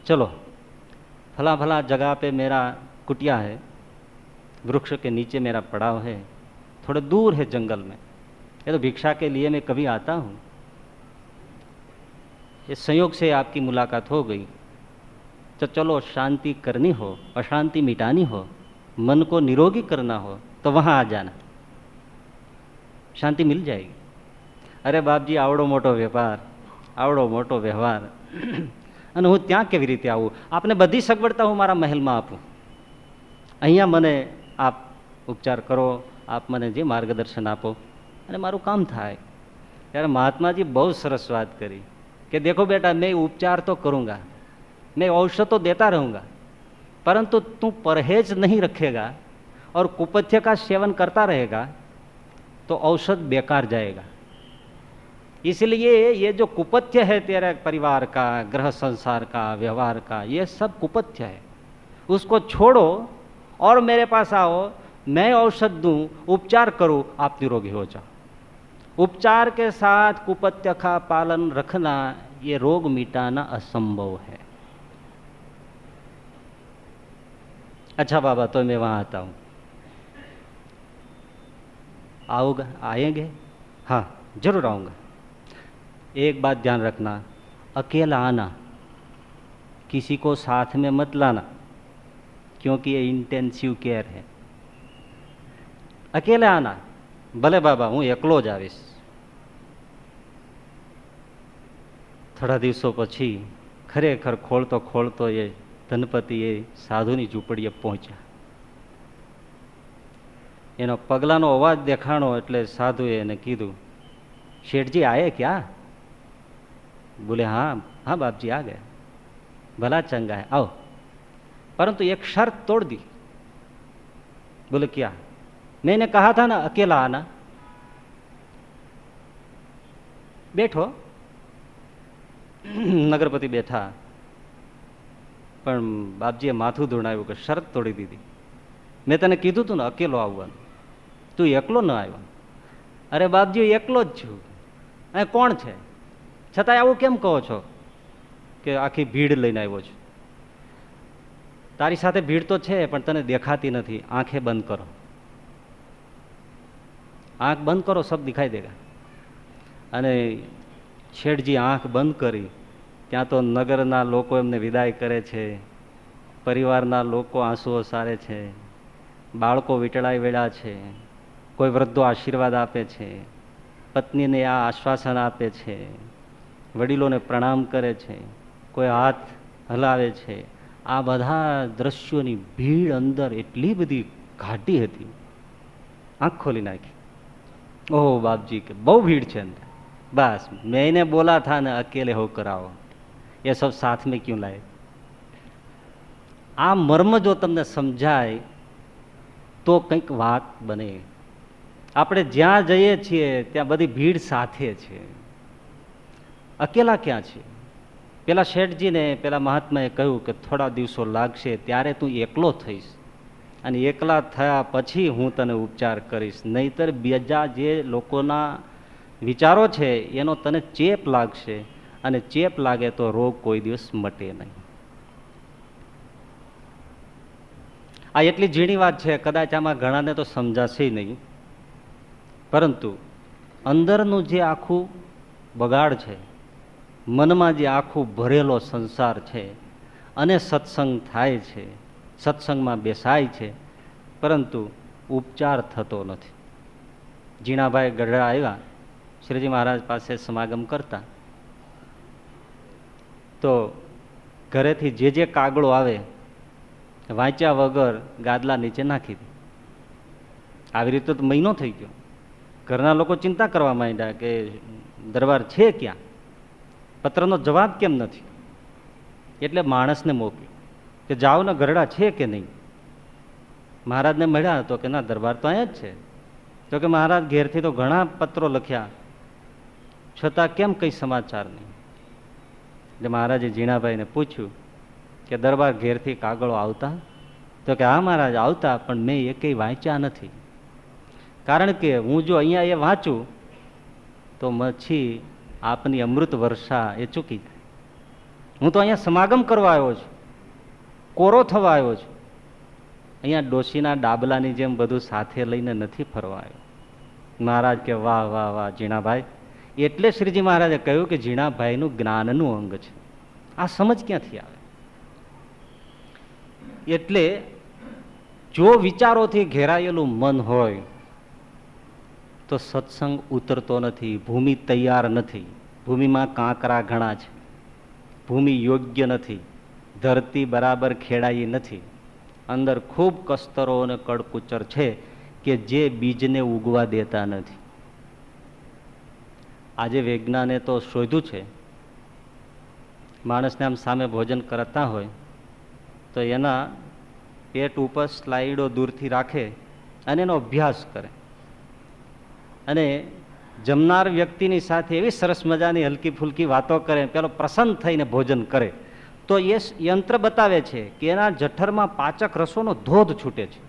चलो फला फला जगह पे मेरा कुटिया है, वृक्ष के नीचे मेरा पड़ाव है, थोड़ा दूर है जंगल में, ये तो भिक्षा के लिए मैं कभी आता हूँ, ये संयोग से आपकी मुलाकात हो गई, तो चलो शांति करनी हो, अशांति मिटानी हो, मन को निरोगी करना हो तो वहाँ आ जाना, शांति मिल जाएगी. अरे बाप जी आवड़ो मोटो व्यापार, आवड़ो मोटो व्यवहार, અને હું ત્યાં કેવી રીતે આવું? આપને બધી સગવડતા હું મારા મહેલમાં આપું, અહીંયા મને આપ ઉપચાર કરો, આપ મને જે માર્ગદર્શન આપો અને મારું કામ થાય. ત્યારે મહાત્માજી બહુ સરસ વાત કરી કે દેખો બેટા, मैं उपचार तो करूँगा, मैं औषध तो देता रहूँगा, परंतु तू परहेज नहीं रखेगा और कुपथ्य का सेवन करता रहेगा तो औषध बेकार जाएगा. इसलिए ये जो कुपथ्य है तेरे परिवार का, ग्रह संसार का, व्यवहार का, ये सब कुपथ्य है, उसको छोड़ो और मेरे पास आओ, मैं औषध दूं, उपचार करूं, आप निरोगी हो जाओ. उपचार के साथ कुपथ्य का पालन रखना ये रोग मिटाना असंभव है. अच्छा बाबा, तो मैं वहाँ आता हूँ। आओगे? आएंगे? हाँ जरूर आऊँगा। एक बात ध्यान रखना, अकेला आना, किसी को साथ में मत लाना, क्योंकि ये इंटेंसिव केयर है। अकेले आना, भले बाबा હું એકલો જ આવીશ. થોડા દિવસો પછી ખરેખર ખોળતો ખોળતો એ ધનપતિ એ સાધુની ઝૂંપડીએ પહોંચ્યા. એનો પગલાનો અવાજ દેખાણો એટલે સાધુએ એને કીધું, શેઠજી આયે ક્યાં? બોલે हाँ हाँ बाप जी आ गए, भला चंगा है, आओ, परंतु एक शर्त तोड़ दी। बोले क्या? मैंने कहा था ना अकेला आना। बैठो। नगरपति बैठा, पण बापजीए माथું ધૂણાવ્યું કે શરત તોડી દીધી. મેં તને કીધું તું ને અકેલો આવવાનું, તું એકલો ન આવ્યો. અરે બાપજી એકલો જ છું, અહીં કોણ છે? છતાં આવું કેમ કહો છો કે આખી ભીડ લઈને આવ્યો છું? તારી સાથે ભીડ તો છે પણ તને દેખાતી નથી. આંખે બંધ કરો, આંખ બંધ કરો, સબ દિખાઈ દેગા. અને શેઠજી આંખ બંધ કરી, ત્યાં તો નગરના લોકો એમને વિદાય કરે છે, પરિવારના લોકો આંસુઓ સારે છે, બાળકો વીંટળાઈ વેળા છે, કોઈ વૃદ્ધો આશીર્વાદ આપે છે, પત્નીને આ આશ્વાસન આપે છે, વડીલોને પ્રણામ કરે છે, કોઈ હાથ હલાવે છે. આ બધા દ્રશ્યોની ભીડ અંદર એટલી બધી ઘાટી હતી, આંખ ખોલી નાખી. ओह बाप जी के बहु भीड़ है अंदर, बस मैंने बोला था ना अकेले होकर आओ, ये सब साथ में क्यों लाए? आ मर्म जो तमने समझाय तो कंईक वात बने. આપણે જ્યાં જઈએ છીએ ત્યાં બધી ભીડ સાથે છે, અકેલા ક્યાં છે? પેલા શેઠજીને પેલા મહાત્માએ કહ્યું કે થોડા દિવસો લાગશે, ત્યારે તું એકલો થઈશ, અને એકલા થયા પછી હું તને ઉપચાર કરીશ. નહીતર બીજા જે લોકોના વિચારો છે એનો તને ચેપ લાગશે, અને ચેપ લાગે તો રોગ કોઈ દિવસ મટે નહીં. આ એટલી ઝીણી વાત છે, કદાચ આમાં ઘણાને તો સમજાશે નહીં, પરંતુ અંદરનું જે આખું બગાડ છે, મનમાં જે આખું ભરેલો સંસાર છે, અને સત્સંગ થાય છે, સત્સંગમાં બેસાય છે, પરંતુ ઉપચાર થતો નથી. જીણાભાઈ ગઢડા આવ્યા, શ્રીજી મહારાજ પાસે સમાગમ કરતા, તો ઘરેથી જે કાગળો આવે વાંચ્યા વગર ગાદલા નીચે નાખી દે. આવી રીતે તો મહિનો થઈ ગયો. ઘરના લોકો ચિંતા કરવા માંડ્યા કે દરબાર છે ક્યાં, પત્રનો જવાબ કેમ નથી? એટલે માણસને મોકલ્યો કે જાઓ ને ગરડા છે કે નહીં. મહારાજને મળ્યા તો કે ના, દરબાર તો અહીંયા જ છે. તો કે મહારાજ ઘેરથી તો ઘણા પત્રો લખ્યા, છતાં કેમ કંઈ સમાચાર નહીં. એટલે મહારાજે જીણાભાઈને પૂછ્યું કે દરબાર ઘેરથી કાગળો આવતા? તો કે હા મહારાજ આવતા, પણ મેં એ કંઈ વાંચ્યા નથી. કારણ કે હું જો અહીંયા એ વાંચું તો પછી આપની અમૃત વર્ષા એ ચૂકી જાય. હું તો અહીંયા સમાગમ કરવા આવ્યો છું, કોરો થવા આવ્યો છું. અહીંયા ડોશીના ડાબલાની જેમ બધું સાથે લઈને નથી ફરવા આવ્યો. મહારાજ કે વાહ વાહ વાહ જીણાભાઈ. એટલે શ્રીજી મહારાજે કહ્યું કે જીણાભાઈનું જ્ઞાનનું અંગ છે. આ સમજ ક્યાંથી આવે? એટલે જો વિચારોથી ઘેરાયેલું મન હોય તો સત્સંગ ઉતરતો નથી. ભૂમિ તૈયાર નથી, ભૂમિમાં કાંકરા ઘણા છે, ભૂમિ યોગ્ય નથી, ધરતી બરાબર ખેડાઈ નથી, અંદર ખૂબ કસ્તરો અને કડકુચર છે કે જે બીજને ઉગવા દેતા નથી. આજે વિજ્ઞાને તો શોધ્યું છે, માણસને આમ સામે ભોજન કરતા હોય તો એના પેટ ઉપર સ્લાઇડો દૂરથી રાખે અને એનો અભ્યાસ કરે, અને જમનાર વ્યક્તિની સાથે એવી સરસ મજાની હલકી ફુલકી વાતો કરે, પેલો પ્રસન્ન થઈને ભોજન કરે, તો એ યંત્ર બતાવે છે કે એના જઠરમાં પાચક રસોનો ધોધ છૂટે છે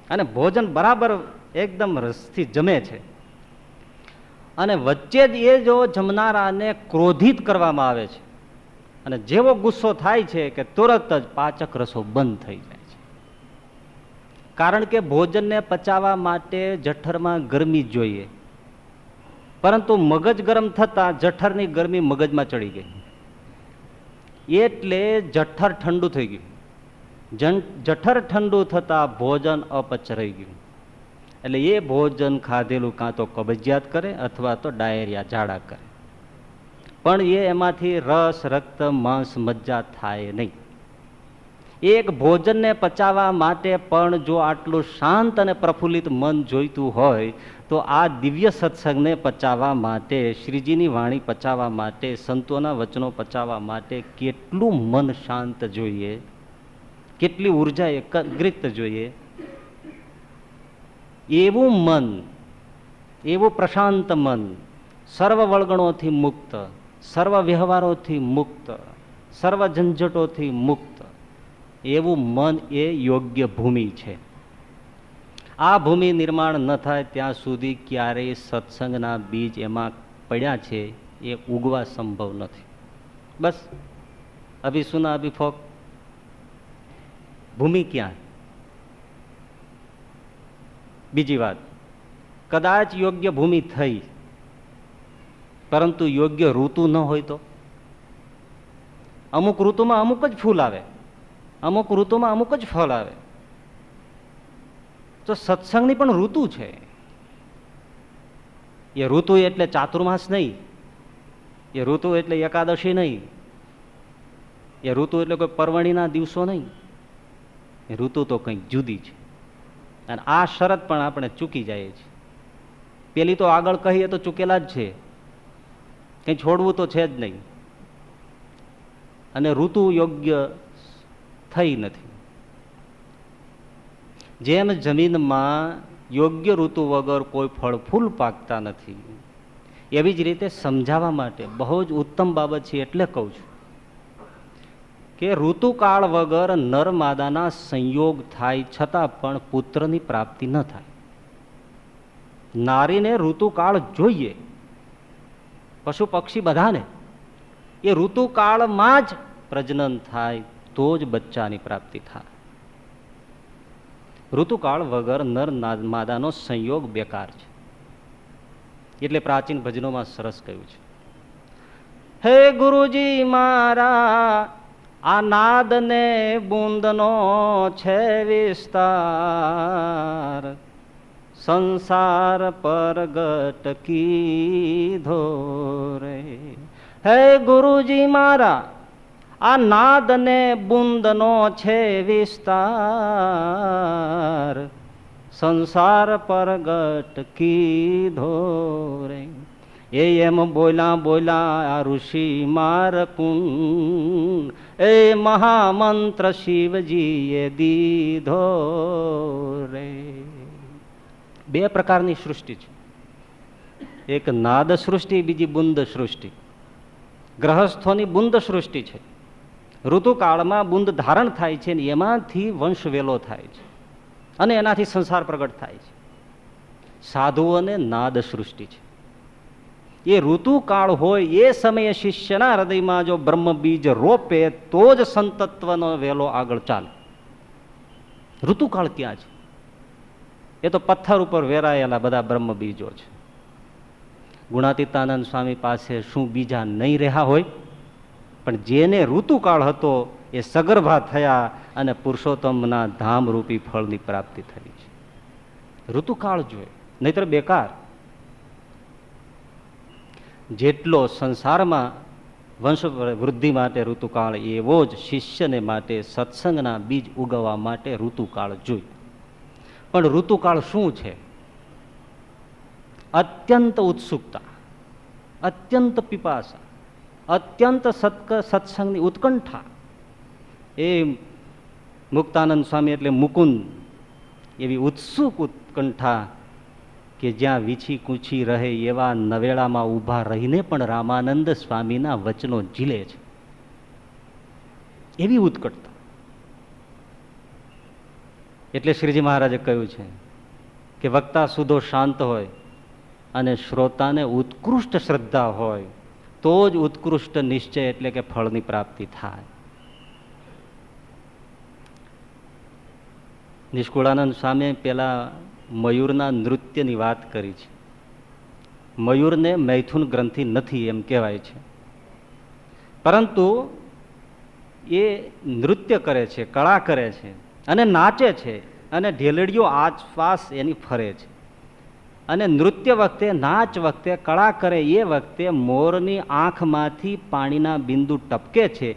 અને ભોજન બરાબર એકદમ રસથી જમે છે. અને વચ્ચે જ એ જો જમનારાને ક્રોધિત કરવામાં આવે છે અને જેવો ગુસ્સો થાય છે કે તુરત જ પાચક રસો બંધ થઈ જાય છે. કારણ કે ભોજનને પચાવવા માટે જઠરમાં ગરમી જ જોઈએ, પરંતુ મગજ ગરમ થતા જઠરની ગરમી મગજમાં ચડી ગઈ, એટલે જઠર ઠંડુ થઈ ગયું. જઠર ઠંડુ થતા ભોજન અપચ રહી ગયું. એટલે એ ભોજન ખાધેલું કાં તો કબજિયાત કરે અથવા તો ડાયરિયા ઝાડા કરે, પણ એમાંથી રસ, રક્ત, માંસ, મજ્જા થાય નહીં. એક ભોજનને પચાવવા માટે પણ જો આટલું શાંત અને પ્રફુલ્લિત મન જોઈતું હોય તો આ દિવ્ય સત્સંગને પચાવવા માટે, શ્રીજીની વાણી પચાવવા માટે, સંતોના વચનો પચાવવા માટે કેટલું મન શાંત જોઈએ, કેટલી ઉર્જા એકત્રિત જોઈએ. એવું મન, એવું પ્રશાંત મન, સર્વ વળગણોથી મુક્ત, સર્વ વ્યવહારોથી મુક્ત, સર્વ ઝંઝટોથી મુક્ત, એવું મન એ યોગ્ય ભૂમિ છે. આ ભૂમિ નિર્માણ ન થાય ત્યાં સુધી ક્યારેય સત્સંગના બીજ એમાં પડ્યા છે એ ઉગવા સંભવ નથી. બસ અભી સુના અભી ફોક, ભૂમિ ક્યાં? બીજી વાત, કદાચ યોગ્ય ભૂમિ થઈ, પરંતુ યોગ્ય ઋતુ ન હોય તો? અમુક ઋતુમાં અમુક જ ફૂલ આવે, અમુક ઋતુમાં અમુક જ ફળ આવે. તો સત્સંગની પણ ઋતુ છે. એ ઋતુ એટલે ચાતુર્માસ નહીં, એ ઋતુ એટલે એકાદશી નહીં, એ ઋતુ એટલે કોઈ પરવણીના દિવસો નહીં. એ ઋતુ તો કંઈક જુદી છે. અને આ શરત પણ આપણે ચૂકી જઈએ છીએ. પેલી તો આગળ કહીએ તો ચૂકેલા જ છે, કંઈ છોડવું તો છે જ નહીં. અને ઋતુ યોગ્ય થઈ નથી. જેમ જમીનમાં યોગ્ય ઋતુ વગર કોઈ ફળ ફૂલ પાકતા નથી, એવી જ રીતે સમજાવવા માટે બહુ જ ઉત્તમ બાબત છે. એટલે કહું છું કે ઋતુકાળ વગર નર માદાના સંયોગ થાય છતાં પણ પુત્રની પ્રાપ્તિ ન થાય. નારીને ઋતુકાળ જોઈએ, પશુ પક્ષી બધાને. એ ઋતુકાળમાં જ પ્રજનન થાય તો જ બચ્ચાની પ્રાપ્તિ થાય. ઋતુકાળ વગર નર માદાનો સંયોગ બેકાર છે. એટલે પ્રાચીન ભજનોમાં સરસ કહ્યું છે, હે ગુરુજી મારા આ નાદ ને બુંદનો છે વિસ્તાર, સંસાર પરગટ કીધો રે. હે ગુરુજી મારા આ નાદ ને બુંદનો છે વિસ્તાર, સંસાર પરગટ કીધો રે. એમ બોલા બોલા આ ઋષિ મારકુંડ, એ મહામંત્ર શિવજીએ દીધો રે. બે પ્રકારની સૃષ્ટિ છે, એક નાદ સૃષ્ટિ, બીજી બુંદ સૃષ્ટિ. ગ્રહસ્થોની બુંદ સૃષ્ટિ છે. ઋતુકાળમાં બુંદ ધારણ થાય છે ને એમાંથી વંશ વેલો થાય છે અને એનાથી સંસાર પ્રગટ થાય છે. સાધુઓને નાદ સૃષ્ટિ છે. એ ઋતુકાળ હોય એ સમયે શિષ્યના હૃદયમાં જો બ્રહ્મ બીજ રોપે તો જ સંતત્વનો વેલો આગળ ચાલે. ઋતુકાળ ક્યાં છે? એ તો પથ્થર ઉપર વેરાયેલા બધા બ્રહ્મ બીજો છે. ગુણાતીતાનંદ સ્વામી પાસે શું બીજા નહીં રહ્યા હોય? પણ જેને ઋતુકાળ હતો એ સગર્ભા થયા અને પુરુષોત્તમના ધામરૂપી ફળની પ્રાપ્તિ થઈ છે. ઋતુકાળ જોઈએ, નહીતર બેકાર. જેટલો સંસારમાં વંશ વૃદ્ધિ માટે ઋતુકાળ, એવો જ શિષ્યને માટે સત્સંગના બીજ ઉગવવા માટે ઋતુકાળ જોઈએ. પણ ઋતુકાળ શું છે? અત્યંત ઉત્સુકતા, અત્યંત પીપાસા, અત્યંત સત્સંગની ઉત્કંઠા. એ મુક્તાનંદ સ્વામી એટલે મુકુંદ, એવી ઉત્સુક ઉત્કંઠા કે જ્યાં વીછી કૂછી રહે એવા નવેડામાં ઊભા રહીને પણ રામાનંદ સ્વામીના વચનો ઝીલે છે. એવી ઉત્કટતા. એટલે શ્રીજી મહારાજે કહ્યું છે કે વક્તા સુધો શાંત હોય અને શ્રોતાને ઉત્કૃષ્ટ શ્રદ્ધા હોય તો જ ઉત્કૃષ્ટ નિશ્ચય એટલે કે ફળની પ્રાપ્તિ થાય. નિષ્કુળાનંદ સ્વામી પેલા મયુરના નૃત્યની વાત કરી છે. મયુરને મૈથુન ગ્રંથિ નથી એમ કહેવાય છે, પરંતુ એ નૃત્ય કરે છે, કળા કરે છે અને નાચે છે અને ઢેલડીઓ આસપાસ એની ફરે છે. અને નૃત્ય વખતે, નાચ વખતે, કળા કરે એ વખતે મોરની આંખમાંથી પાણીના બિંદુ ટપકે છે.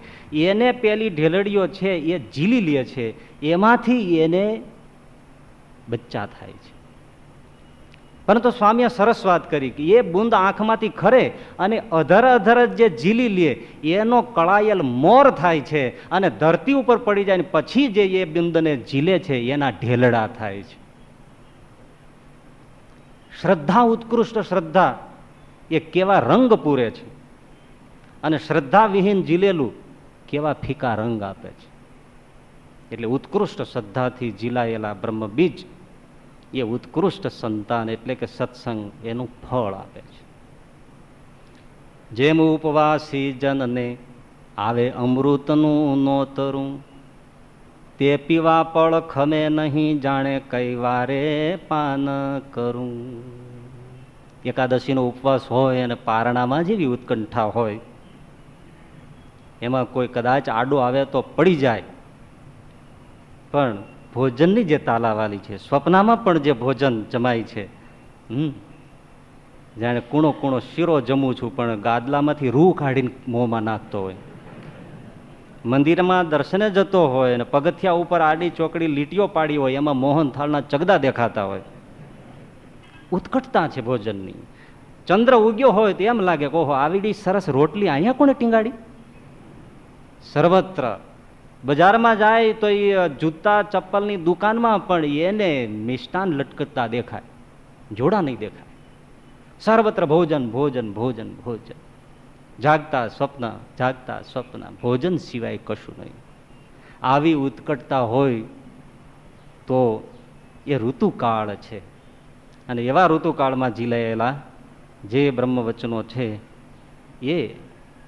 એને પેલી ઢેલડીઓ છે એ ઝીલી લે છે, એમાંથી એને બચ્ચા થાય છે. પરંતુ સ્વામીએ સરસ વાત કરી કે એ બુંદ આંખમાંથી ખરે અને અધર અધર જે ઝીલી લે એનો કળાયેલ મોર થાય છે અને ધરતી ઉપર પડી જાય ને પછી જે એ બુંદને ઝીલે છે એના ઢેલડા થાય છે. શ્રદ્ધા, ઉત્કૃષ્ટ શ્રદ્ધા એ કેવા રંગ પૂરે છે અને શ્રદ્ધા વિહીન ઝીલેલું કેવા ફીકા રંગ આપે છે. એટલે ઉત્કૃષ્ટ શ્રદ્ધાથી ઝીલાયેલા બ્રહ્મ બીજ એ ઉત્કૃષ્ટ સંતાન એટલે કે સત્સંગ એનું ફળ આપે છે. જેમ ઉપવાસી જનને આવે અમૃતનું નોતરું, તે પીવા પળ ખમે નહીં, જાણે કઈ વારે પાન કરું. એકાદશીનો ઉપવાસ હોય અને પારણામાં જેવી ઉત્કંઠા હોય, એમાં કોઈ કદાચ આડો આવે તો પડી જાય, પણ ભોજનની જે તાલાવાલી છે, સ્વપ્નમાં પણ જે ભોજન જમાય છે, જાણે કૂણો કૂણો શીરો જમું છું પણ ગાદલામાંથી રૂ કાઢીને મોંમાં નાખતો હોય, મંદિરમાં દર્શને જતો હોય અને પગથિયા ઉપર આડી ચોકડી લીટીઓ પાડી હોય, એમાં મોહન થાળના ચગદા દેખાતા હોય. ઉત્કટતા છે ભોજનની. ચંદ્ર ઉગ્યો હોય તો એમ લાગે કે ઓહો, આવીડી સરસ રોટલી અહીંયા કોને ટીંગાડી. સર્વત્ર બજારમાં જાય તો એ જૂતા ચપ્પલની દુકાનમાં પણ એને મિષ્ટાન લટકતા દેખાય, જોડા નહીં દેખાય. સર્વત્ર ભોજન ભોજન ભોજન ભોજન, જાગતા સ્વપ્ન, જાગતા સ્વપ્ન, ભોજન સિવાય કશું નહીં. આવી ઉત્કટતા હોય તો એ ઋતુકાળ છે અને એવા ઋતુકાળમાં ઝીલાયેલા જે બ્રહ્મવચનો છે એ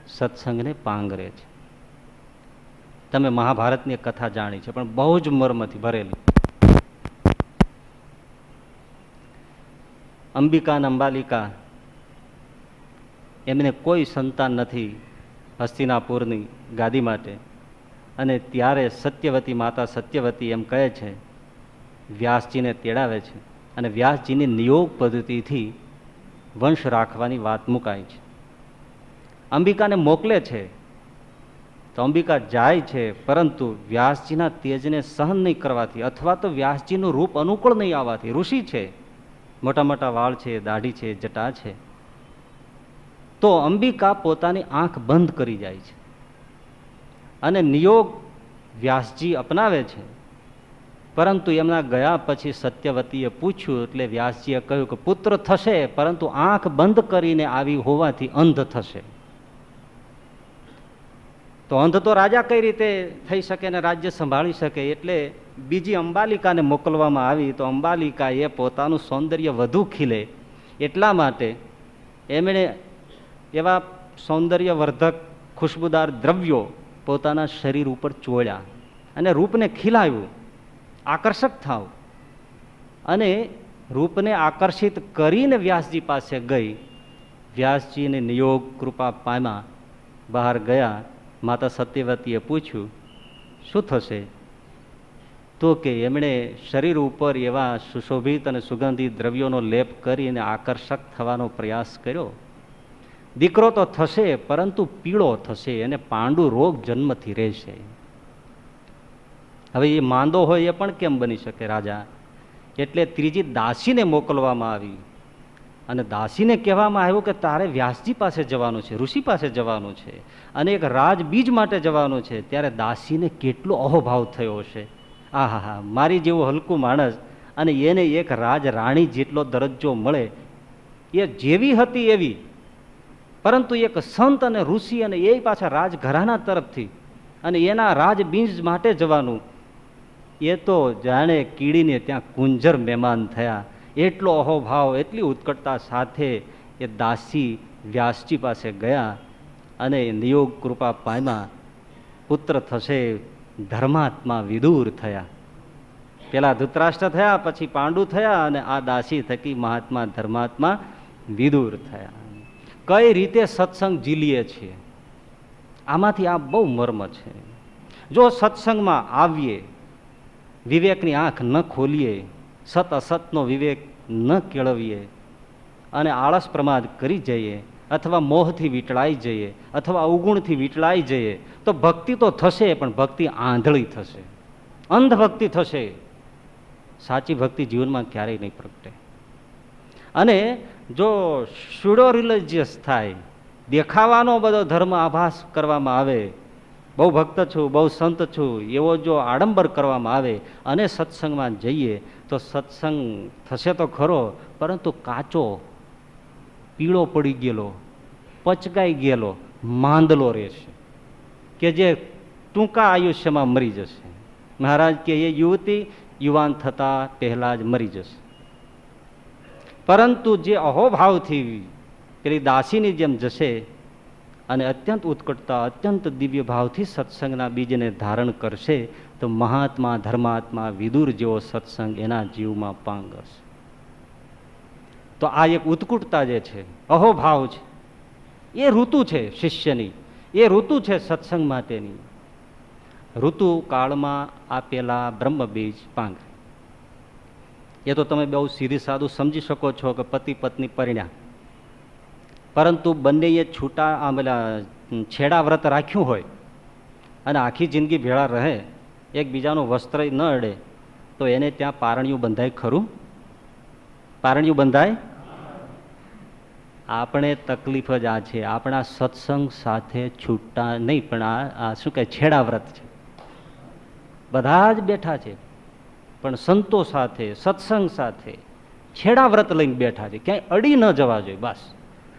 સત્સંગને પાંગરે છે. તમે મહાભારતની એક કથા જાણી છે, પણ બહુ જ મર્મથી ભરેલી. અંબિકા અને અંબાલિકા, એમને કોઈ સંતાન નથી હસ્તિનાપુરની ગાદી માટે, અને ત્યારે સત્યવતી માતા સત્યવતી એમ કહે છે, વ્યાસજીને તેડાવે છે અને વ્યાસજીની નિયોગ પદ્ધતિથી વંશ રાખવાની વાત મુકાય છે. અંબિકાને મોકલે છે તો અંબિકા જાય છે, પરંતુ વ્યાસજીના તેજને સહન નહીં કરવાથી અથવા તો વ્યાસજીનું રૂપ અનુકૂળ નહીં આવવાથી, ઋષિ છે, મોટા મોટા વાળ છે, દાઢી છે, જટા છે, તો અંબિકા પોતાની આંખ બંધ કરી જાય છે અને નિયોગ વ્યાસજી અપનાવે છે. પરંતુ એમના ગયા પછી સત્યવતીએ પૂછ્યું એટલે વ્યાસજીએ કહ્યું કે પુત્ર થશે, પરંતુ આંખ બંધ કરીને આવી હોવાથી અંધ થશે. તો અંધ તો રાજા કઈ રીતે થઈ શકે ને રાજ્ય સંભાળી શકે, એટલે બીજી અંબાલિકાને મોકલવામાં આવી. તો અંબાલિકાએ પોતાનું સૌંદર્ય વધુ ખીલે એટલા માટે એમણે એવા સૌંદર્યવર્ધક ખુશ્બુદાર દ્રવ્યો પોતાના શરીર ઉપર ચોળ્યા અને રૂપને ખીલાવ્યું, આકર્ષક થાવ. અને રૂપને આકર્ષિત કરીને વ્યાસજી પાસે ગઈ. વ્યાસજીને નિયોગ કૃપા પામ્યા, બહાર ગયા. માતા સત્યવતીએ પૂછ્યું શું થશે, તો કે એમણે શરીર ઉપર એવા સુશોભિત અને સુગંધિત દ્રવ્યોનો લેપ કરીને આકર્ષક થવાનો પ્રયાસ કર્યો. દીકરો તો થશે, પરંતુ પીળો થશે, એને પાંડુ રોગ જન્મથી રહેશે. હવે એ માંદો હોય એ પણ કેમ બની શકે રાજા? એટલે ત્રીજી દાસીને મોકલવામાં આવી અને દાસીને કહેવામાં આવ્યું કે તારે વ્યાસજી પાસે જવાનું છે, ઋષિ પાસે જવાનું છે અને એક રાજબીજ માટે જવાનું છે. ત્યારે દાસીને કેટલો અહોભાવ થયો હશે. આહા હા, મારી જેવું હલકું માણસ અને એને એક રાજ રાણી જેટલો દરજ્જો મળે, એ જેવી હતી એવી, પરંતુ એક સંત અને ઋષિ અને એ પાછા રાજઘરાના તરફથી અને એના રાજબીજ માટે જવાનું, એ તો જાણે કીડીને ત્યાં કુંજર મહેમાન થયા. એટલો અહોભાવ, એટલી ઉત્કટતા સાથે એ દાસી વ્યાસજી પાસે ગયા અને નિયોગ કૃપા પામ્યા. પુત્ર થશે, ધર્માત્મા વિદુર થયા. પેલા ધૃતરાષ્ટ્ર થયા, પછી પાંડુ થયા, અને આ દાસી થકી મહાત્મા ધર્માત્મા વિદુર થયા. કઈ રીતે સત્સંગ ઝીલીએ છીએ, આમાંથી આ બહુ મર્મ છે. જો સત્સંગમાં આવીએ, વિવેકની આંખ ન ખોલીએ, સત અસતનો વિવેક ન કેળવીએ અને આળસ પ્રમાદ કરી જઈએ, અથવા મોહથી વીંટળાઈ જઈએ, અથવા અવગુણથી વીંટળાઈ જઈએ, તો ભક્તિ તો થશે, પણ ભક્તિ આંધળી થશે, અંધ ભક્તિ થશે. સાચી ભક્તિ જીવનમાં ક્યારેય નહીં પ્રગટે. અને જો સ્યુડો રિલિજિયસ થાય, દેખાવાનો બધો ધર્મ આભાસ કરવામાં આવે, બહુ ભક્ત છું, બહુ સંત છું, એવો જો આડંબર કરવામાં આવે અને સત્સંગમાં જઈએ, તો સત્સંગ થશે તો ખરો, પરંતુ કાચો, પીળો પડી ગયેલો, પચકાઈ ગયેલો, માંદલો રહેશે, કે જે ટૂંકા આયુષ્યમાં મરી જશે. મહારાજ કે એ યુવતી યુવાન થતા પહેલા જ મરી જશે. પરંતુ જે અહોભાવથી પેલી દાસીની જેમ જશે અને અત્યંત ઉત્કટતા, અત્યંત દિવ્ય ભાવથી સત્સંગના બીજને ધારણ કરશે, તો મહાત્મા ધર્માત્મા વિદુર જેવો સત્સંગ એના જીવમાં પાંગરશે. તો આ એક ઉત્કુટતા જે છે, અહોભાવ છે, એ ઋતુ છે શિષ્યની, એ ઋતુ છે સત્સંગ માટેની. ઋતુ કાળમાં આપેલા બ્રહ્મ બીજ પાંગરે. એ તો તમે બહુ સીધી સાદું સમજી શકો છો કે પતિ પત્ની પરિણ્યા, પરંતુ બંનેએ છૂટા આમેલા છેડા વ્રત રાખ્યું હોય અને આખી જિંદગી ભેળા રહે, એકબીજાનું વસ્ત્ર ન અડે, તો એને ત્યાં પારણિયું બંધાય ખરું? પારણિયું બંધાય? આપણે તકલીફ જ આ છે, આપણા સત્સંગ સાથે છૂટા નહીં, પણ આ શું કહે, છેડા વ્રત છે. બધા જ બેઠા છે, પણ સંતો સાથે, સત્સંગ સાથે છેડા વ્રત લઈને બેઠા છે, ક્યાંય અડી ન જવા જોઈએ. બસ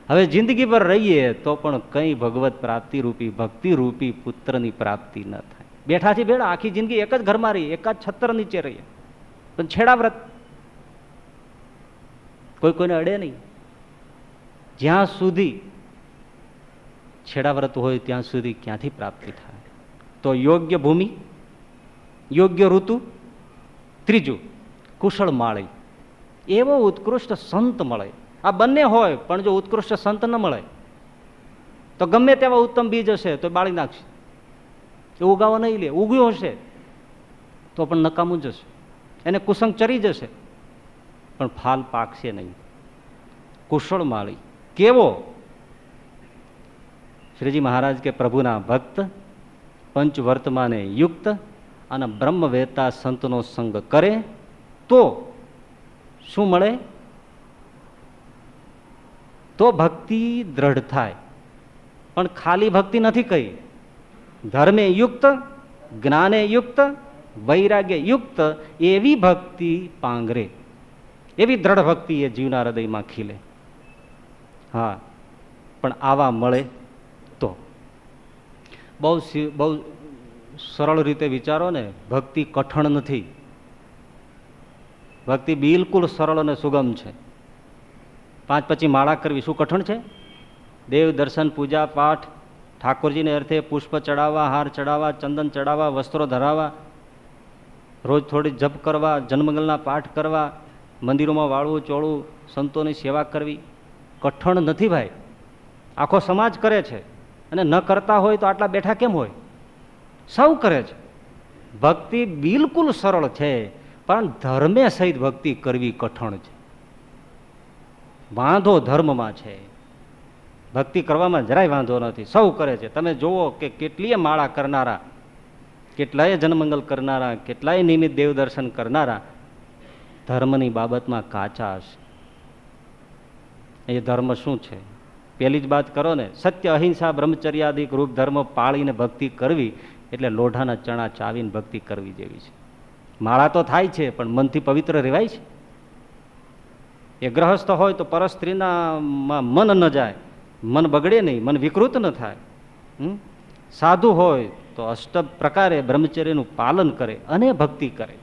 હવે જિંદગી પર રહીએ તો પણ કંઈ ભગવત પ્રાપ્તિ રૂપી, ભક્તિ રૂપી પુત્રની પ્રાપ્તિ ન થાય. બેઠા છે ભેળા, આખી જિંદગી એક જ ઘરમાં રહીએ, એક જ છત્ર નીચે રહીએ, પણ છેડા વ્રત, કોઈ કોઈને અડે નહીં. જ્યાં સુધી છેડા વ્રત હોય ત્યાં સુધી ક્યાંથી પ્રાપ્તિ થાય? તો યોગ્ય ભૂમિ, યોગ્ય ઋતુ, ત્રીજું કુશળ માળી, એવો ઉત્કૃષ્ટ સંત મળે. આ બંને હોય, પણ જો ઉત્કૃષ્ટ સંત ન મળે તો ગમે તેવા ઉત્તમ બીજ હશે તો બાળી નાખશે, એ ઉગાવો નહીં લે. ઉગ્યો હશે તો પણ નકામું જશે, એને કુસંગ ચરી જશે, પણ ફાલ પાકશે નહીં. કુશળ માળી કેવો? શ્રીજી મહારાજ કે પ્રભુના ભક્ત, પંચ વર્તમાને યુક્ત અને બ્રહ્મ વેતા સંતનો સંગ કરે તો શું મળે? તો ભક્તિ દ્રઢ થાય. પણ ખાલી ભક્તિ નથી કહી, ધર્મે યુક્ત, જ્ઞાને યુક્ત, વૈરાગ્ય યુક્ત એવી ભક્તિ પાંગરે, એવી દ્રઢ ભક્તિ એ જીવના હૃદયમાં ખીલે. હા, પણ આવા મળે તો. બહુ સરળ રીતે વિચારો ને, ભક્તિ કઠણ નથી, ભક્તિ બિલકુલ સરળ અને સુગમ છે. 5 પછી માળા કરવી શું કઠણ છે? દેવ દર્શન, પૂજા પાઠ, ઠાકોરજીને અર્થે પુષ્પ ચડાવવા, હાર ચડાવવા, ચંદન ચડાવવા, વસ્ત્રો ધરાવવા, રોજ થોડી જપ કરવા, જન્મંગલના પાઠ કરવા, મંદિરોમાં વાળવું ચોળવું, સંતોની સેવા કરવી કઠણ નથી ભાઈ. આખો સમાજ કરે છે, અને ન કરતા હોય તો આટલા બેઠા કેમ હોય? સૌ કરે છે. ભક્તિ બિલકુલ સરળ છે, પણ ધર્મે સહિત ભક્તિ કરવી કઠણ છે. વાંધો ધર્મમાં છે, ભક્તિ કરવામાં જરાય વાંધો નથી, સૌ કરે છે. તમે જુઓ કે કેટલીય માળા કરનારા, કેટલાય જન્મંગલ કરનારા, કેટલાય નિયમિત દેવ દર્શન કરનારા ધર્મની બાબતમાં કાચા હશે. એ ધર્મ શું છે? પહેલી જ વાત કરો ને, સત્ય, અહિંસા, બ્રહ્મચર્યાદિક રૂપ ધર્મ પાળીને ભક્તિ કરવી એટલે લોઢાના ચણા ચાવીને ભક્તિ કરવી જેવી છે. માળા તો થાય છે, પણ મનથી પવિત્ર રહેવાય છે. એ ગ્રહસ્થ હોય તો પરસ્ત્રીના મન ન જાય, મન બગડે નહીં, મન વિકૃત ન થાય. સાધુ હોય તો અષ્ટ પ્રકારે બ્રહ્મચર્યનું પાલન કરે અને ભક્તિ કરે.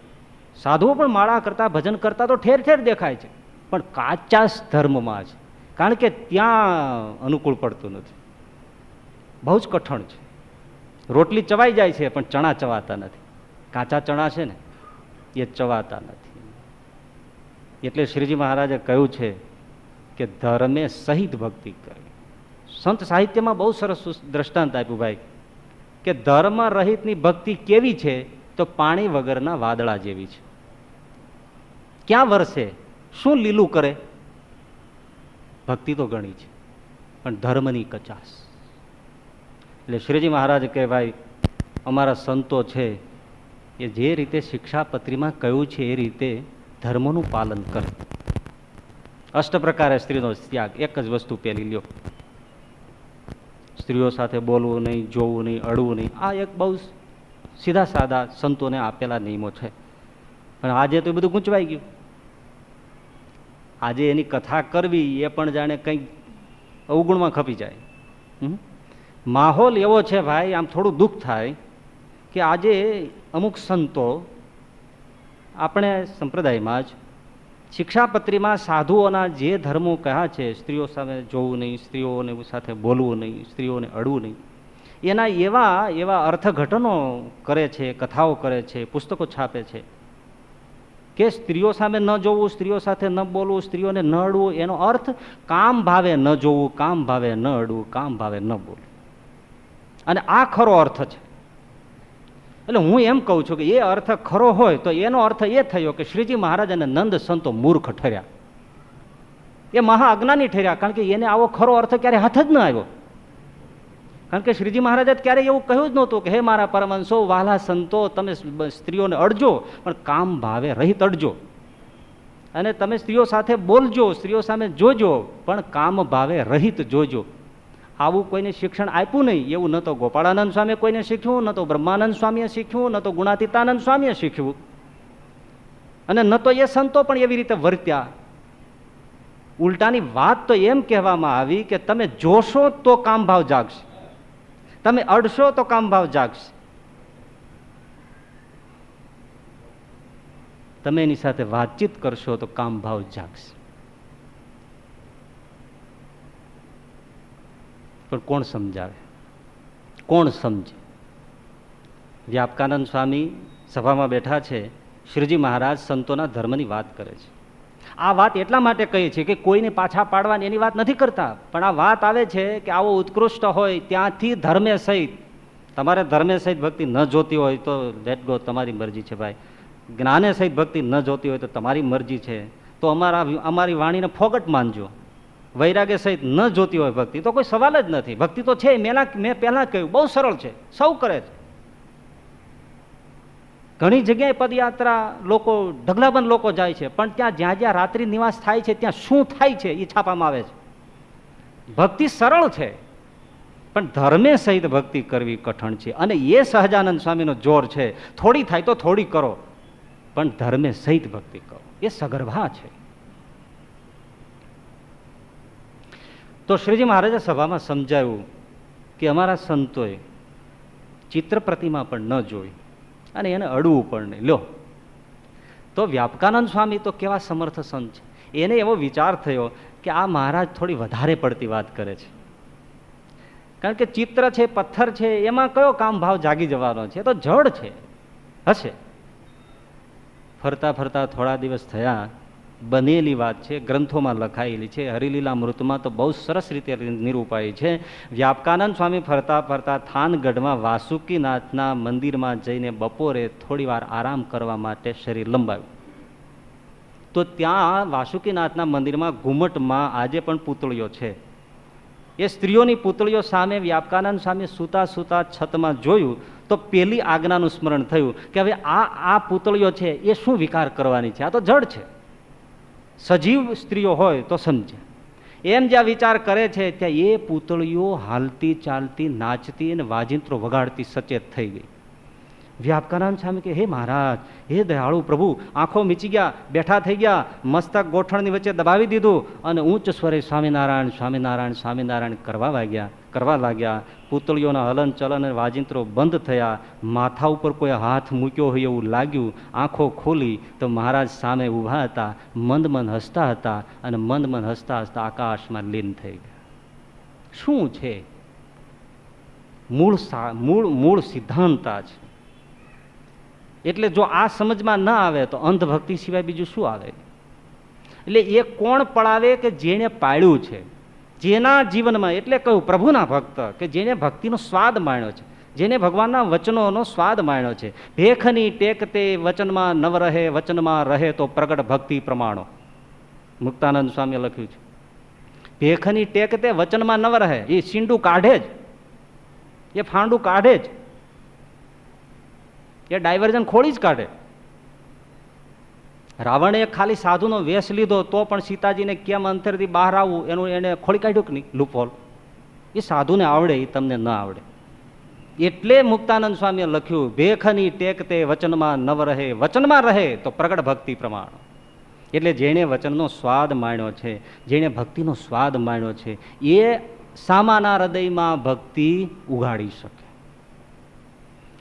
સાધુઓ પણ માળા કરતા, ભજન કરતા તો ઠેર ઠેર દેખાય છે, પણ કાચા ધર્મમાં છે, કારણ કે ત્યાં અનુકૂળ પડતું નથી. બહુ જ કઠણ છે. રોટલી ચવાઈ જાય છે, પણ ચણા ચવાતા નથી. કાચા ચણા છે ને, એ ચવાતા નથી. એટલે શ્રીજી મહારાજે કહ્યું છે કે ધર્મે સહિત ભક્તિ કરવી. સંત સાહિત્યમાં બહુ સરસ દ્રષ્ટાંત આપ્યું ભાઈ, કે ધર્મ રહિતની ભક્તિ કેવી છે? તો પાણી વગરના વાદળા જેવી છે. ક્યાં વરસે, શું લીલું કરે? ભક્તિ તો ઘણી છે, પણ ધર્મની કચાશ. એટલે શ્રીજી મહારાજ કહે, ભાઈ અમારા સંતો છે એ જે રીતે શિક્ષાપત્રીમાં કહ્યું છે એ રીતે ધર્મનું પાલન કરે. અષ્ટ પ્રકારે સ્ત્રીનો ત્યાગ. એક જ વસ્તુ પેલી લ્યો, સ્ત્રીઓ સાથે બોલવું નહીં, જોવું નહીં, અડવું નહીં. આ એક બહુ સીધા સાદા સંતોને આપેલા નિયમો છે, પણ આજે તો એ બધું ગૂંચવાઈ ગયું. આજે એની કથા કરવી એ પણ જાણે કંઈક અવગુણમાં ખપી જાય. માહોલ એવો છે ભાઈ, આમ થોડું દુઃખ થાય કે આજે અમુક સંતો આપણે સંપ્રદાયમાં જ શિક્ષાપત્રીમાં સાધુઓના જે ધર્મો કહ્યા છે, સ્ત્રીઓ સામે જોવું નહીં, સ્ત્રીઓને સાથે બોલવું નહીં, સ્ત્રીઓને અડવું નહીં, એના એવા એવા અર્થઘટનો કરે છે, કથાઓ કરે છે, પુસ્તકો છાપે છે કે સ્ત્રીઓ સામે ન જોવું, સ્ત્રીઓ સાથે ન બોલવું, સ્ત્રીઓને ન અડવું, એનો અર્થ કામ ભાવે ન જોવું, કામ ભાવે ન અડવું, કામ ભાવે ન બોલવું. અને આ ખરો અર્થ છે. એટલે હું એમ કહું છું કે એ અર્થ ખરો હોય તો એનો અર્થ એ થયો કે શ્રીજી મહારાજ અને નંદ સંતો મૂર્ખ ઠર્યા, એ મહા અજ્ઞાની ઠર્યા. કારણ કે એને આવો ખરો અર્થ ક્યારે હાથ જ ન આવ્યો. કારણ કે શ્રીજી મહારાજે ક્યારે એવું કહ્યું જ નહોતું કે હે મારા પરમહંસો, વહાલા સંતો, તમે સ્ત્રીઓને અડજો પણ કામ ભાવે રહિત અડજો, અને તમે સ્ત્રીઓ સાથે બોલજો, સ્ત્રીઓ સામે જોજો પણ કામ ભાવે રહિત જોજો. આવું કોઈને શિક્ષણ આપ્યું નહીં. એવું ન તો ગોપાળાનંદ સ્વામીએ કોઈને શીખ્યું, ન તો બ્રહ્માનંદ સ્વામીએ શીખ્યું, ન તો ગુણાતીતાનંદ સ્વામીએ શીખ્યું, અને ન તો એ સંતો પણ એવી રીતે વર્ત્યા. ઉલટાની વાત તો એમ કહેવામાં આવી કે તમે જોશો તો કામ ભાવ જાગશે, તમે અડશો તો કામ ભાવ જાગશે, તમે એની સાથે વાતચીત કરશો તો કામ ભાવ જાગશે. પણ કોણ સમજાવે, કોણ સમજે? વ્યાપકાનંદ સ્વામી સભામાં બેઠા છે, શ્રીજી મહારાજ સંતોના ધર્મની વાત કરે છે. આ વાત એટલા માટે કહી છે કે કોઈને પાછા પાડવાની એની વાત નથી કરતા, પણ આ વાત આવે છે કે આવો ઉત્કૃષ્ટ હોય ત્યાંથી ધર્મે સહિત, તમારે ધર્મે સહિત ભક્તિ ન જોતી હોય તો લેટ ગો, તમારી મરજી છે ભાઈ. જ્ઞાને સહિત ભક્તિ ન જોતી હોય તો તમારી મરજી છે, તો અમારી વાણીને ફોગટ માનજો. વૈરાગ્ય સહિત ન જોતી હોય ભક્તિ તો કોઈ સવાલ જ નથી. ભક્તિ તો છે, મેં પહેલા કહ્યું, બહુ સરળ છે, સૌ કરે છે. ઘણી જગ્યાએ પદયાત્રા લોકો, ઢગલાબંધ લોકો જાય છે, પણ ત્યાં જ્યાં રાત્રિ નિવાસ થાય છે ત્યાં શું થાય છે એ છાપામાં આવે છે. ભક્તિ સરળ છે, પણ ધર્મે સહિત ભક્તિ કરવી કઠણ છે. અને એ સહજાનંદ સ્વામીનો જોર છે, થોડી થાય તો થોડી કરો, પણ ધર્મે સહિત ભક્તિ કરો. એ સગર્ભા છે. તો શ્રીજી મહારાજે સભામાં સમજાવ્યું કે અમારા સંતોએ ચિત્ર પ્રતિમા પણ ન જોઈ અને એને અડવું પણ નહીં. લ્યો, તો વ્યાપકાનંદ સ્વામી તો કેવા સમર્થ સંત છે, એને એવો વિચાર થયો કે આ મહારાજ થોડી વધારે પડતી વાત કરે છે. કારણ કે ચિત્ર છે, પથ્થર છે, એમાં કયો કામ ભાવ જાગી જવાનો છે? તો જડ છે, હશે. ફરતા ફરતા થોડા દિવસ થયા, બનેલી વાત છે, ગ્રંથોમાં લખાયેલી છે, હરિલીલામૃતમાં તો બહુ સરસ રીતે નિરૂપાઈ છે. વ્યાપકાનંદ સ્વામી ફરતા ફરતા થાનગઢમાં વાસુકીનાથના મંદિરમાં જઈને બપોરે થોડી વાર આરામ કરવા માટે શરીર લંબાવ્યું. તો ત્યાં વાસુકીનાથના મંદિરમાં ઘુમટમાં આજે પણ પૂતળીઓ છે. એ સ્ત્રીઓની પૂતળીઓ સામે વ્યાપકાનંદ સ્વામી સૂતા સૂતા છતમાં જોયું તો પેલી આજ્ઞાનું સ્મરણ થયું કે હવે આ પૂતળીઓ છે એ શું વિકાર કરવાની છે? આ તો જડ છે. સજીવ સ્ત્રીઓ હોય તો સમજે. એમ જ્યાં વિચાર કરે છે ત્યાં એ પૂતળીઓ હાલતી ચાલતી નાચતી અને વાજિંત્રો વગાડતી સચેત થઈ ગઈ. વ્યાપકાનંદ સ્વામી કે હે મહારાજ, હે દયાળુ પ્રભુ, આંખો મીચી ગયા, બેઠા થઈ ગયા, મસ્તક ગોઠણની વચ્ચે દબાવી દીધું અને ઉચ્ચ સ્વરે સ્વામિનારાયણ સ્વામિનારાયણ સ્વામિનારાયણ કરવા લાગ્યા. પૂતળીઓના હલન ચલન અને વાજિંત્રો બંધ થયા. માથા ઉપર કોઈ હાથ મૂક્યો હોય એવું લાગ્યું. આંખો ખોલી તો મહારાજ સામે ઊભા હતા, મંદ મંદ હસતા હતા અને મંદ મંદ હસતા હસતા આકાશમાં લીન થઈ ગયા. શું છે? મૂળ સિદ્ધાંત છે. એટલે જો આ સમજમાં ન આવે તો અંધભક્તિ સિવાય બીજું શું આવે? એટલે એ કોણ પડાવે કે જેણે પાળ્યું છે, જેના જીવનમાં, એટલે કહ્યું પ્રભુના ભક્ત કે જેને ભક્તિનો સ્વાદ માણ્યો છે, જેને ભગવાનના વચનોનો સ્વાદ માણ્યો છે. ભેખની ટેક તે વચનમાં નવ રહે, વચનમાં રહે તો પ્રગટ ભક્તિ પ્રમાણો. મુક્તાનંદ સ્વામીએ લખ્યું છે. ભેખની ટેક તે વચનમાં નવ રહે, એ સીંડું કાઢે જ, એ ફાંડું કાઢે જ, એ ડાયવર્ઝન ખોળી જ કાઢે. રાવણે ખાલી સાધુનો વેશ લીધો તો પણ સીતાજીને કેમ અંતરથી બહાર આવવું એનું એને ખોળી કાઢ્યું કે નહીં, લૂપહોલ. એ સાધુને આવડે, એ તમને ન આવડે. એટલે મુક્તાનંદ સ્વામીએ લખ્યું, ભેખની ટેક તે વચનમાં નવ રહે, વચનમાં રહે તો પ્રગટ ભક્તિ પ્રમાણ. એટલે જેણે વચનનો સ્વાદ માણ્યો છે, જેણે ભક્તિનો સ્વાદ માણ્યો છે, એ સામાના હૃદયમાં ભક્તિ ઉગાડી શકે.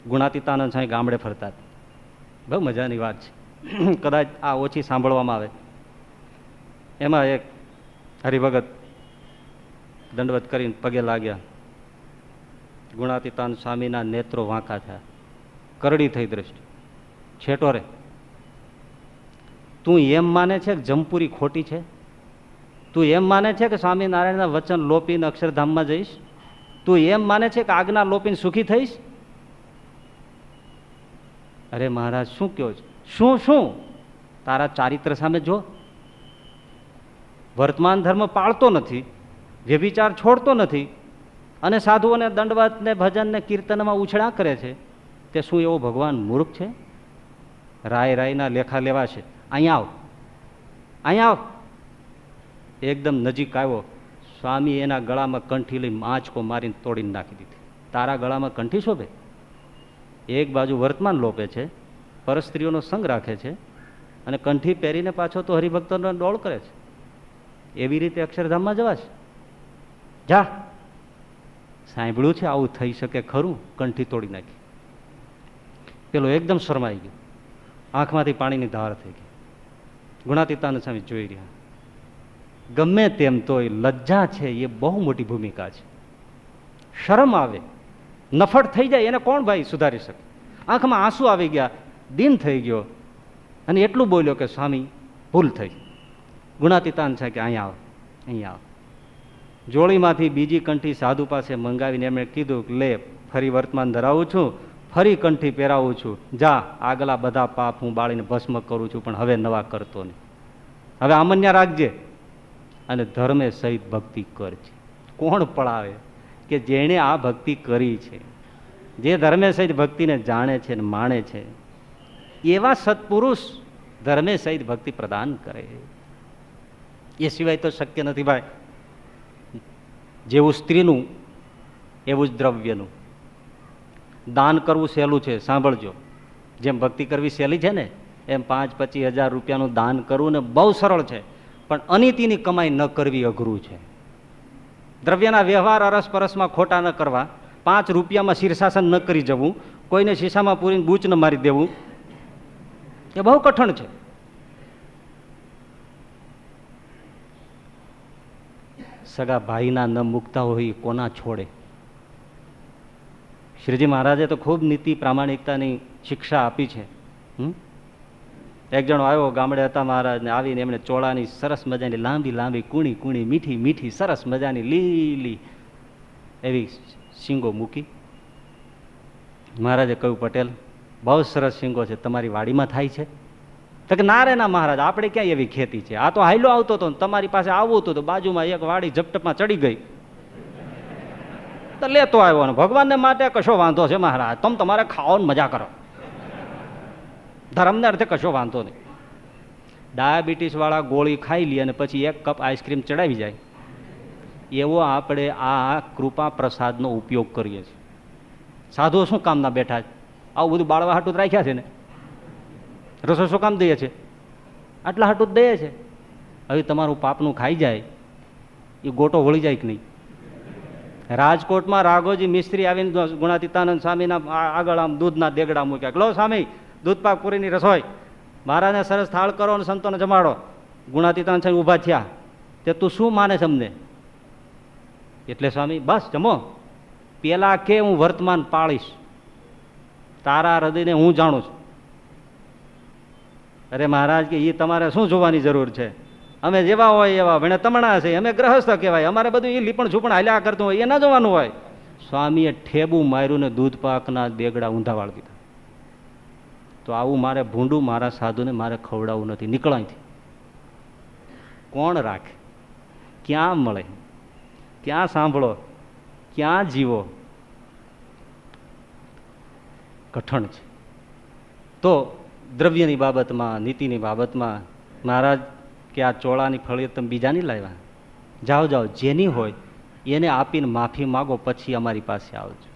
ગુણાતીતાનંદ સ્વામી ગામડે ફરતા, બહુ મજાની વાત છે, કદાચ આ ઓછી સાંભળવામાં આવે. એમાં એક હરિભગત દંડવત કરીને પગે લાગ્યા. ગુણાતીતાનંદ સ્વામીના નેત્રો વાંકા થયા, કરડી થઈ દ્રષ્ટિ. છેટો રે, તું એમ માને છે કે જમપુરી ખોટી છે? તું એમ માને છે કે સ્વામિનારાયણના વચન લોપીને અક્ષરધામમાં જઈશ? તું એમ માને છે કે આજ્ઞા લોપીને સુખી થઈશ? અરે મહારાજ શું કહો છો? શું શું? તારા ચારિત્ર સામે જો. વર્તમાન ધર્મ પાળતો નથી, વ્યભિચાર છોડતો નથી, અને સાધુઓને દંડવત ને ભજન ને કીર્તનમાં ઉછળા કરે છે. તે શું એવો ભગવાન મૂર્ખ છે? રાય રાયના લેખા લેવા છે. અહીંયા આવ, અહીંયા આવ. એકદમ નજીક આવ્યો. સ્વામી એના ગળામાં કંઠી લઈ આંચકો મારીને તોડીને નાખી દીધી. તારા ગળામાં કંઠી શોભે? એક બાજુ વર્તમાન લોપે છે, પરસ્ત્રીઓનો સંગ રાખે છે, અને કંઠી પહેરીને પાછો તો હરિભક્તોનો ડોળ કરે છે. એવી રીતે અક્ષરધામમાં જવાશે? જા. સાંભળ્યું છે આવું થઈ શકે ખરું? કંઠી તોડી નાખી. પેલો એકદમ શરમાઈ ગયો, આંખમાંથી પાણીની ધાર થઈ ગઈ. ગુણાતીતાનંદ સ્વામી જોઈ રહ્યા. ગમે તેમ તોય લજ્જા છે એ બહુ મોટી ભૂમિકા છે. શરમ આવે, નફટ થઈ જાય, એને કોણ ભાઈ સુધારી શકે? આંખમાં આંસુ આવી ગયા, દિન થઈ ગયો, અને એટલું બોલ્યો કે સ્વામી ભૂલ થઈ. ગુણાતીતાનંદ છે કે અહીંયા આવો, અહીંયા આવો. જોડીમાંથી બીજી કંઠી સાધુ પાસે મંગાવીને એમણે કીધું, લે ફરી વર્તમાન ધરાવું છું, ફરી કંઠી પહેરાવું છું, જા આગલા બધા પાપ હું બાળીને ભસ્મ કરું છું, પણ હવે નવા કરતો નહીં. હવે આમન્યા રાખજે અને ધર્મે સહિત ભક્તિ કરજે. કોણ પડાવે કે જેણે આ ભક્તિ કરી છે, જે ધર્મે સહિત ભક્તિને જાણે છે ને માણે છે, એવા સત્પુરુષ ધર્મે સહિત ભક્તિ પ્રદાન કરે. એ સિવાય તો શક્ય નથી ભાઈ. જેવું સ્ત્રીનું એવું જ દ્રવ્યનું. દાન કરવું સહેલું છે, સાંભળજો. જેમ ભક્તિ કરવી સહેલી છે ને, એમ 5-25 હજાર રૂપિયાનું દાન કરવું ને બહુ સરળ છે, પણ અનીતિની કમાઈ ન કરવી અઘરું છે. દ્રવ્યના વ્યવહાર અરસપરસમાં ખોટા ન કરવા, 5 રૂપિયામાં શીર્ષાસન ન કરી જવું, કોઈને શીશામાં પૂરીને બૂચ ન મારી દેવું, એ બહુ કઠણ છે. સગા ભાઈના ન મૂકતા હોય કોના છોડે? શ્રીજી મહારાજે તો ખૂબ નીતિ પ્રામાણિકતાની શિક્ષા આપી છે. એક જણો આવ્યો, ગામડે હતા મહારાજને, આવીને એમણે ચોળાની સરસ મજાની લાંબી લાંબી કૂણી કૂણી મીઠી મીઠી સરસ મજાની લીલી એવી શીંગો મૂકી. મહારાજે કહ્યું, પટેલ બહુ સરસ શીંગો છે, તમારી વાડીમાં થાય છે? તો કે ના રે ના મહારાજ, આપણે ક્યાં એવી ખેતી છે, આ તો હાઈલો આવતો હતો, તમારી પાસે આવવું હતું તો બાજુમાં એક વાડી ઝપટપમાં ચડી ગઈ તો લેતો આવ્યો, ને ભગવાનને માટે કશો વાંધો છે મહારાજ, તમે તમારે ખાઓ ને મજા કરો, ધર્મને અર્થે કશો વાંધો નહીં. ડાયાબિટીસ વાળા ગોળી ખાઈ લે અને પછી 1 કપ આઈસ્ક્રીમ ચડાવી જાય, એવો આપણે આ કૃપા પ્રસાદનો ઉપયોગ કરીએ છીએ. સાધુઓ શું કામના બેઠા છે? આવું બધું બાળવા હાટું જ રાખ્યા છે ને, રસો શું કામ દઈએ છે? આટલા હાટું જ દઈએ છે. હવે તમારું પાપનું ખાઈ જાય, એ ગોટો વળી જાય કે નહીં? રાજકોટમાં રાઘોજી મિસ્ત્રી આવીને ગુણાતીતાનંદ સ્વામીના આગળ આમ દૂધના દેગડા મૂક્યા, લો સ્વામી દૂધપાક પૂરીની રસોઈ, મહારાજને સરસ થાળ કરો અને સંતોને જમાડો. ગુણાતીતાનંદ સ્વામી ઊભા થયા. તે તું શું માને છે અમને? એટલે સ્વામી બસ જમો. પેલા કે હું વર્તમાન પાળીશ, તારા હૃદયને હું જાણું છું, અરે મહારાજ કે એ તમારે શું જોવાની જરૂર છે, અમે જેવા હોય એવા ભણે તમણા છે, અમે ગ્રહસ્થ કહેવાય, અમારે બધું એ લીપણ છૂપણ હાલ્યા કરતું હોય એ ના જોવાનું હોય. સ્વામીએ ઠેબું માર્યું ને દૂધ પાકના દેગડા ઊંધા વાળી દીધા. તો આવું મારે ભૂંડું મારા સાધુને મારે ખવડાવવું નથી, નીકળાયથી. કોણ રાખે, ક્યાં મળે, ક્યાં સાંભળો, ક્યાં જીવો, કઠણ છે. તો દ્રવ્યની બાબતમાં, નીતિની બાબતમાં મહારાજ કે આ ચોળાની ફળી તમે બીજાની લાવ્યા, જાઓ જાઓ, જેની હોય એને આપીને માફી માગો, પછી અમારી પાસે આવજો.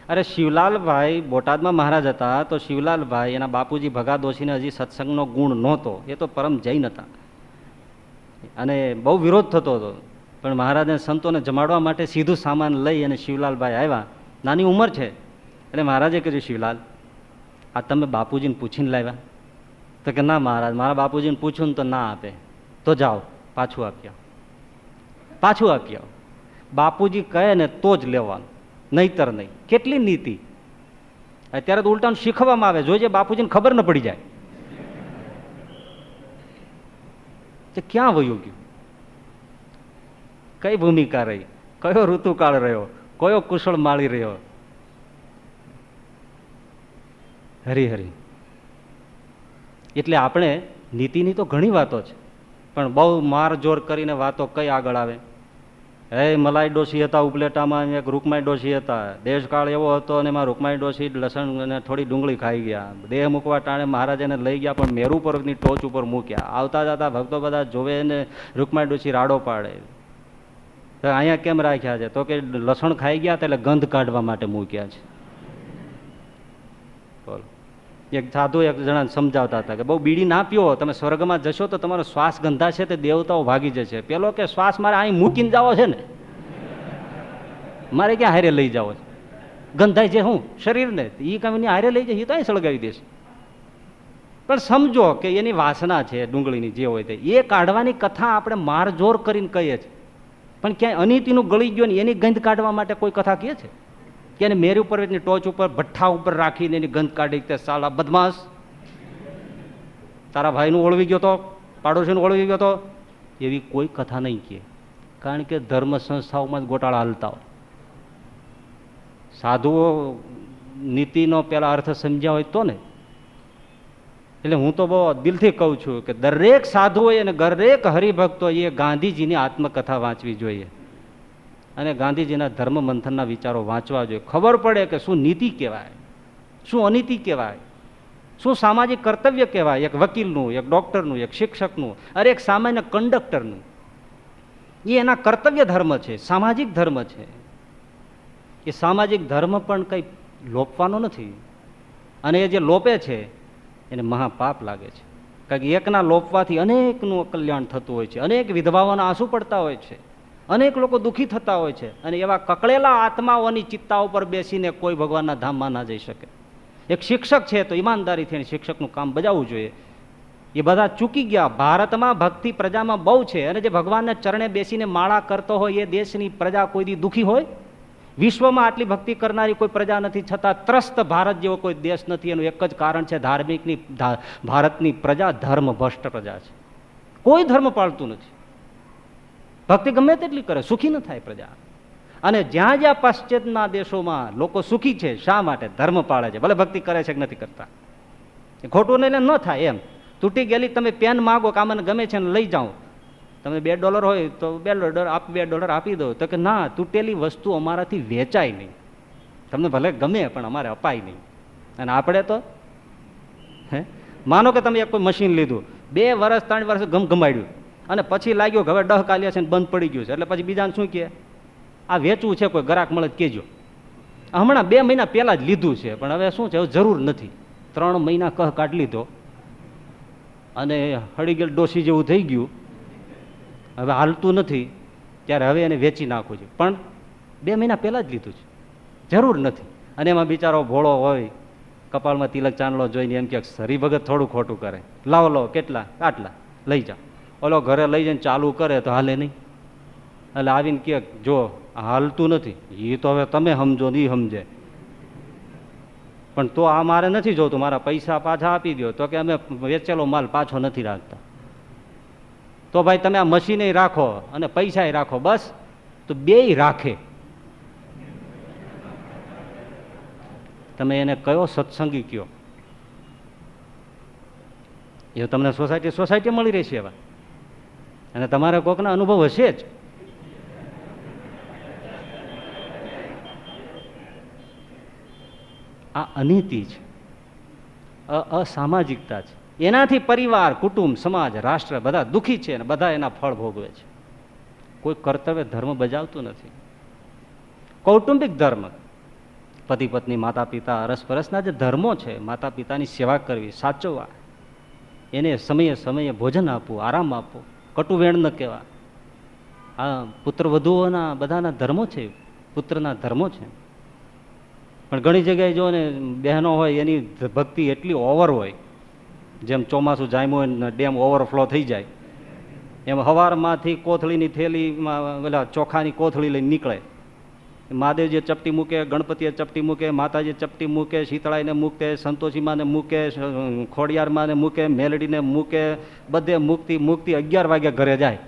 અરે શિવલાલભાઈ બોટાદમાં મહારાજ હતા, તો શિવલાલભાઈ એના બાપુજી ભગા દોશીને હજી સત્સંગનો ગુણ નહોતો, એ તો પરમ જૈન હતા અને બહુ વિરોધ થતો હતો. પણ મહારાજને સંતોને જમાડવા માટે સીધું સામાન લઈ અને શિવલાલભાઈ આવ્યા. નાની ઉંમર છે એટલે મહારાજે કહ્યું, શિવલાલ આ તમે બાપુજીને પૂછીને લાવ્યા? તો કે ના મહારાજ, મારા બાપુજીને પૂછ્યું ને તો ના આપે, તો જાઓ પાછું આપી આવો, પાછું આપી આવો. બાપુજી કહે ને તો જ લેવાનું, નહીતર નહીં. કેટલી નીતિ! અત્યારે તો ઉલટાનું શીખવામાં આવે, જોજે બાપુજીને ખબર ન પડી જાય કે ક્યાં વયું ગયું, કઈ ભૂમિકા રહી, કયો ઋતુકાળ રહ્યો, કયો કુશળ માળી રહ્યો. હરિહરિ. એટલે આપણે નીતિની તો ઘણી વાતો છે, પણ બહુ માર જોર કરીને વાતો કઈ આગળ આવે. હે મલાઈ ડોશી હતા ઉપલેટામાં, એક રૂકમાઈ ડોશી હતા, દેશકાળ એવો હતો અને એમાં રૂકમાઈ ડોશી લસણ અને થોડી ડુંગળી ખાઈ ગયા. દેહ મૂકવા ટાણે મહારાજાને લઈ ગયા, પણ મેરુ પર્વતની ટોચ ઉપર મૂક્યા. આવતા જતા ભક્તો બધા જોવે ને રૂકમાઈ ડોશી રાડો પાડે. તો અહીંયા કેમ રાખ્યા છે? તો કે લસણ ખાઈ ગયા એટલે ગંધ કાઢવા માટે મૂક્યા છે. બોલો. એક સાધુ એક જણા સમજાવતા હતા કે બહુ બીડી ના પીઓ, તમે સ્વર્ગમાં જશો તો તમારો શ્વાસ ગંધા છે તે દેવતાઓ ભાગી જશે. પેલો કે શ્વાસ મારે અહીં મૂકીને જાવો છે ને, મારે ક્યાં હારે લઈ જાવો છે? ગંધાય છે હું શરીરને, એ કામની હારે લઈ જાય, એ તો અહીં સળગાવી દેશે. પણ સમજો કે એની વાસના છે ડુંગળીની, જે હોય તે એ કાઢવાની કથા આપણે મારજોર કરીને કહીએ છીએ, પણ ક્યાંય અનીતિનું ગળી ગયો ને એની ગંધ કાઢવા માટે કોઈ કથા કહે છે કે એને મેરુ પર્વતની ટોચ ઉપર ભઠ્ઠા ઉપર રાખીને એની ગંધ કાઢી તે સાલા બદમાશ, તારા ભાઈનું ઓળવી ગયો તો, પાડોશીનું ઓળવી ગયો તો, એવી કોઈ કથા નહીં કહે. કારણ કે ધર્મ સંસ્થાઓમાં જ ગોટાળા હાલતા હોય. સાધુઓ નીતિનો પેલા અર્થ સમજ્યા હોય તો ને. એટલે હું તો બહુ દિલથી કહું છું કે દરેક સાધુઓએ અને દરેક હરિભક્તોએ ગાંધીજીની આત્મકથા વાંચવી જોઈએ અને ગાંધીજીના ધર્મ મંથનના વિચારો વાંચવા જોઈએ. ખબર પડે કે શું નીતિ કહેવાય, શું અનીતિ કહેવાય, શું સામાજિક કર્તવ્ય કહેવાય, એક વકીલનું, એક ડોક્ટરનું, એક શિક્ષકનું, અરે એક સામાન્ય કંડક્ટરનું. એ એના કર્તવ્ય ધર્મ છે, સામાજિક ધર્મ છે. એ સામાજિક ધર્મ પણ કંઈ લોપવાનો નથી, અને એ જે લોપે છે એને મહાપાપ લાગે છે. કારણ કે એકના લોપવાથી અનેકનું કલ્યાણ થતું હોય છે, અનેક વિધવાઓના આંસુ પડતા હોય છે, અનેક લોકો દુઃખી થતા હોય છે, અને એવા કકળેલા આત્માઓની ચિત્તા ઉપર બેસીને કોઈ ભગવાનના ધામમાં ના જઈ શકે. એક શિક્ષક છે તો ઈમાનદારીથી શિક્ષકનું કામ બજાવવું જોઈએ. એ બધા ચૂકી ગયા. ભારતમાં ભક્તિ પ્રજામાં બહુ છે, અને જે ભગવાનના ચરણે બેસીને માળા કરતો હોય એ દેશની પ્રજા કોઈ દી દુઃખી હોય? વિશ્વમાં આટલી ભક્તિ કરનારી કોઈ પ્રજા નથી, છતાં ત્રસ્ત ભારત જેવો કોઈ દેશ નથી. એનું એક જ કારણ છે, ધાર્મિકની ભારતની પ્રજા ધર્મભ્રષ્ટ પ્રજા છે. કોઈ ધર્મ પાળતું નથી. ભક્તિ ગમે તેટલી કરે, સુખી ન થાય પ્રજા. અને જ્યાં જ્યાં પાશ્ચાત્યના દેશોમાં લોકો સુખી છે, શા માટે? ધર્મ પાળે છે. ભલે ભક્તિ કરે છે કે નથી કરતા, ખોટું નહીં ન થાય. એમ તૂટી ગયેલી તમે પેન માગો કે આમાં ગમે છે ને લઈ જાઓ, તમે $2 હોય તો $2 આપી દો, તો કે ના, તૂટેલી વસ્તુ અમારાથી વેચાય નહીં, તમને ભલે ગમે પણ અમારે અપાય નહીં. અને આપણે તો માનો કે તમે એક કોઈ મશીન લીધું, 2 વર્ષ 3 વર્ષ ગમગમાડ્યું, અને પછી લાગ્યો કે હવે 10 કાલ્યા છે ને બંધ પડી ગયું છે, એટલે પછી બીજાને શું કહે? આ વેચવું છે, કોઈ ગ્રાહક મળે કહેજો. હમણાં 2 મહિના પહેલા જ લીધું છે, પણ હવે શું છે, હવે જરૂર નથી. 3 મહિના કહ કાઢી લીધો અને હળી ગયેલ ડોસી જેવું થઈ ગયું, હવે હાલતું નથી, ત્યારે હવે એને વેચી નાખવું છે. પણ 2 મહિના પહેલા જ લીધું છે, જરૂર નથી. અને એમાં બિચારો ભોળો હોય, કપાળમાં તિલક ચાંદલો જોઈને એમ કે હરિભગત થોડું ખોટું કરે, લાવો લો, કેટલા? આટલા લઈ જાઓ. ઓલો ઘરે લઈ જઈને ચાલુ કરે તો હાલે નહીં. એટલે આવીને કે જો હાલતું નથી, એ તો હવે તમે સમજો ને એ સમજે. પણ તો આ મારે નથી જોતું, મારા પૈસા પાછા આપી દો. તો કે અમે વેચેલો માલ પાછો નથી રાખતા. તો ભાઈ તમે આ મશીને રાખો અને પૈસા રાખો, બસ. તો બેય રાખે. તમે એને કયો સત્સંગી કયો, એ તમને સોસાયટી મળી રહેશે એવા, અને તમારે કોકના અનુભવ હશે જ. આ અનીતિ છે, અસામાજિકતા છે. એનાથી પરિવાર, કુટુંબ, સમાજ, રાષ્ટ્ર બધા દુઃખી છે અને બધા એના ફળ ભોગવે છે. કોઈ કર્તવ્ય ધર્મ બજાવતું નથી. કૌટુંબિક ધર્મ, પતિ પત્ની, માતા પિતા, અરસપરસના જે ધર્મો છે, માતા પિતાની સેવા કરવી, સાચવવા, એને સમયે સમયે ભોજન આપવું, આરામ આપવો, કટુવેણ ન કહેવા. આ પુત્ર વધુઓના બધાના ધર્મો છે, પુત્રના ધર્મો છે. પણ ઘણી જગ્યાએ જો ને બહેનો હોય એની ભક્તિ એટલી ઓવર હોય, જેમ ચોમાસું જામ્યું હોય ડેમ ઓવરફ્લો થઈ જાય એમ હવારમાંથી કોથળીની થેલીમાં પેલા ચોખાની કોથળી લઈને નીકળે. મહાદેવજી ચપટી મૂકે, ગણપતિએ ચપટી મૂકે, માતાજી ચપટી મૂકે, શીતળાઈને મૂકે, સંતોષીમાને મૂકે, ખોડિયારમાંને મૂકે, મેલડીને મૂકે, બધે મૂકતી 11 વાગે ઘરે જાય.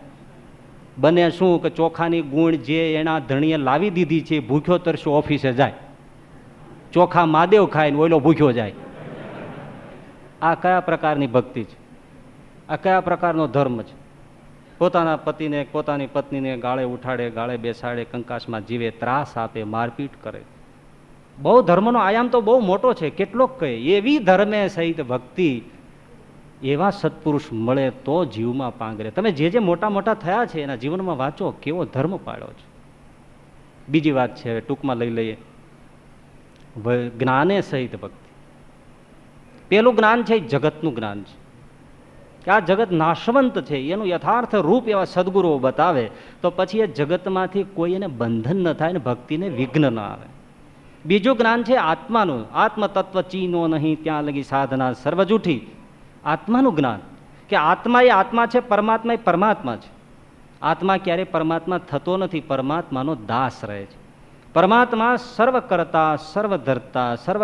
બને શું કે ચોખાની ગુણ જે એના ધણીએ લાવી દીધી છે, ભૂખ્યો તરસ્યો ઓફિસે જાય, ચોખા મહાદેવ ખાઈને ઓયલો ભૂખ્યો જાય. આ કયા પ્રકારની ભક્તિ છે? આ કયા પ્રકારનો ધર્મ છે? પોતાના પતિને, પોતાની પત્નીને ગાળે ઉઠાડે, ગાળે બેસાડે, કંકાસમાં જીવે, ત્રાસ આપે, મારપીટ કરે. બહુ ધર્મનો આયામ તો બહુ મોટો છે, કેટલોક કહે. એવી ધર્મે સહિત ભક્તિ, એવા સત્પુરુષ મળે તો જીવમાં પાંગરે. તમે જે મોટા મોટા થયા છે એના જીવનમાં વાંચો, કેવો ધર્મ પાળ્યો છે. બીજી વાત છે, હવે ટૂંકમાં લઈ લઈએ. જ્ઞાને સહિત ભક્તિ. પેલું જ્ઞાન છે જગતનું જ્ઞાન છે, કે આ જગત નાશવંત છે, એનું યથાર્થ રૂપ એવા સદગુરુઓ બતાવે તો પછી એ જગતમાંથી કોઈ એને બંધન ન થાય ને ભક્તિને વિઘ્ન ન આવે. બીજું જ્ઞાન છે આત્માનું. આત્મતત્વ ચીનો નહીં ત્યાં લગી સાધના સર્વ જૂઠી. આત્માનું જ્ઞાન, કે આત્મા એ આત્મા છે, પરમાત્મા એ પરમાત્મા છે. આત્મા ક્યારેય પરમાત્મા થતો નથી, પરમાત્માનો દાસ રહે છે. પરમાત્મા સર્વકર્તા, સર્વધર્તા, સર્વ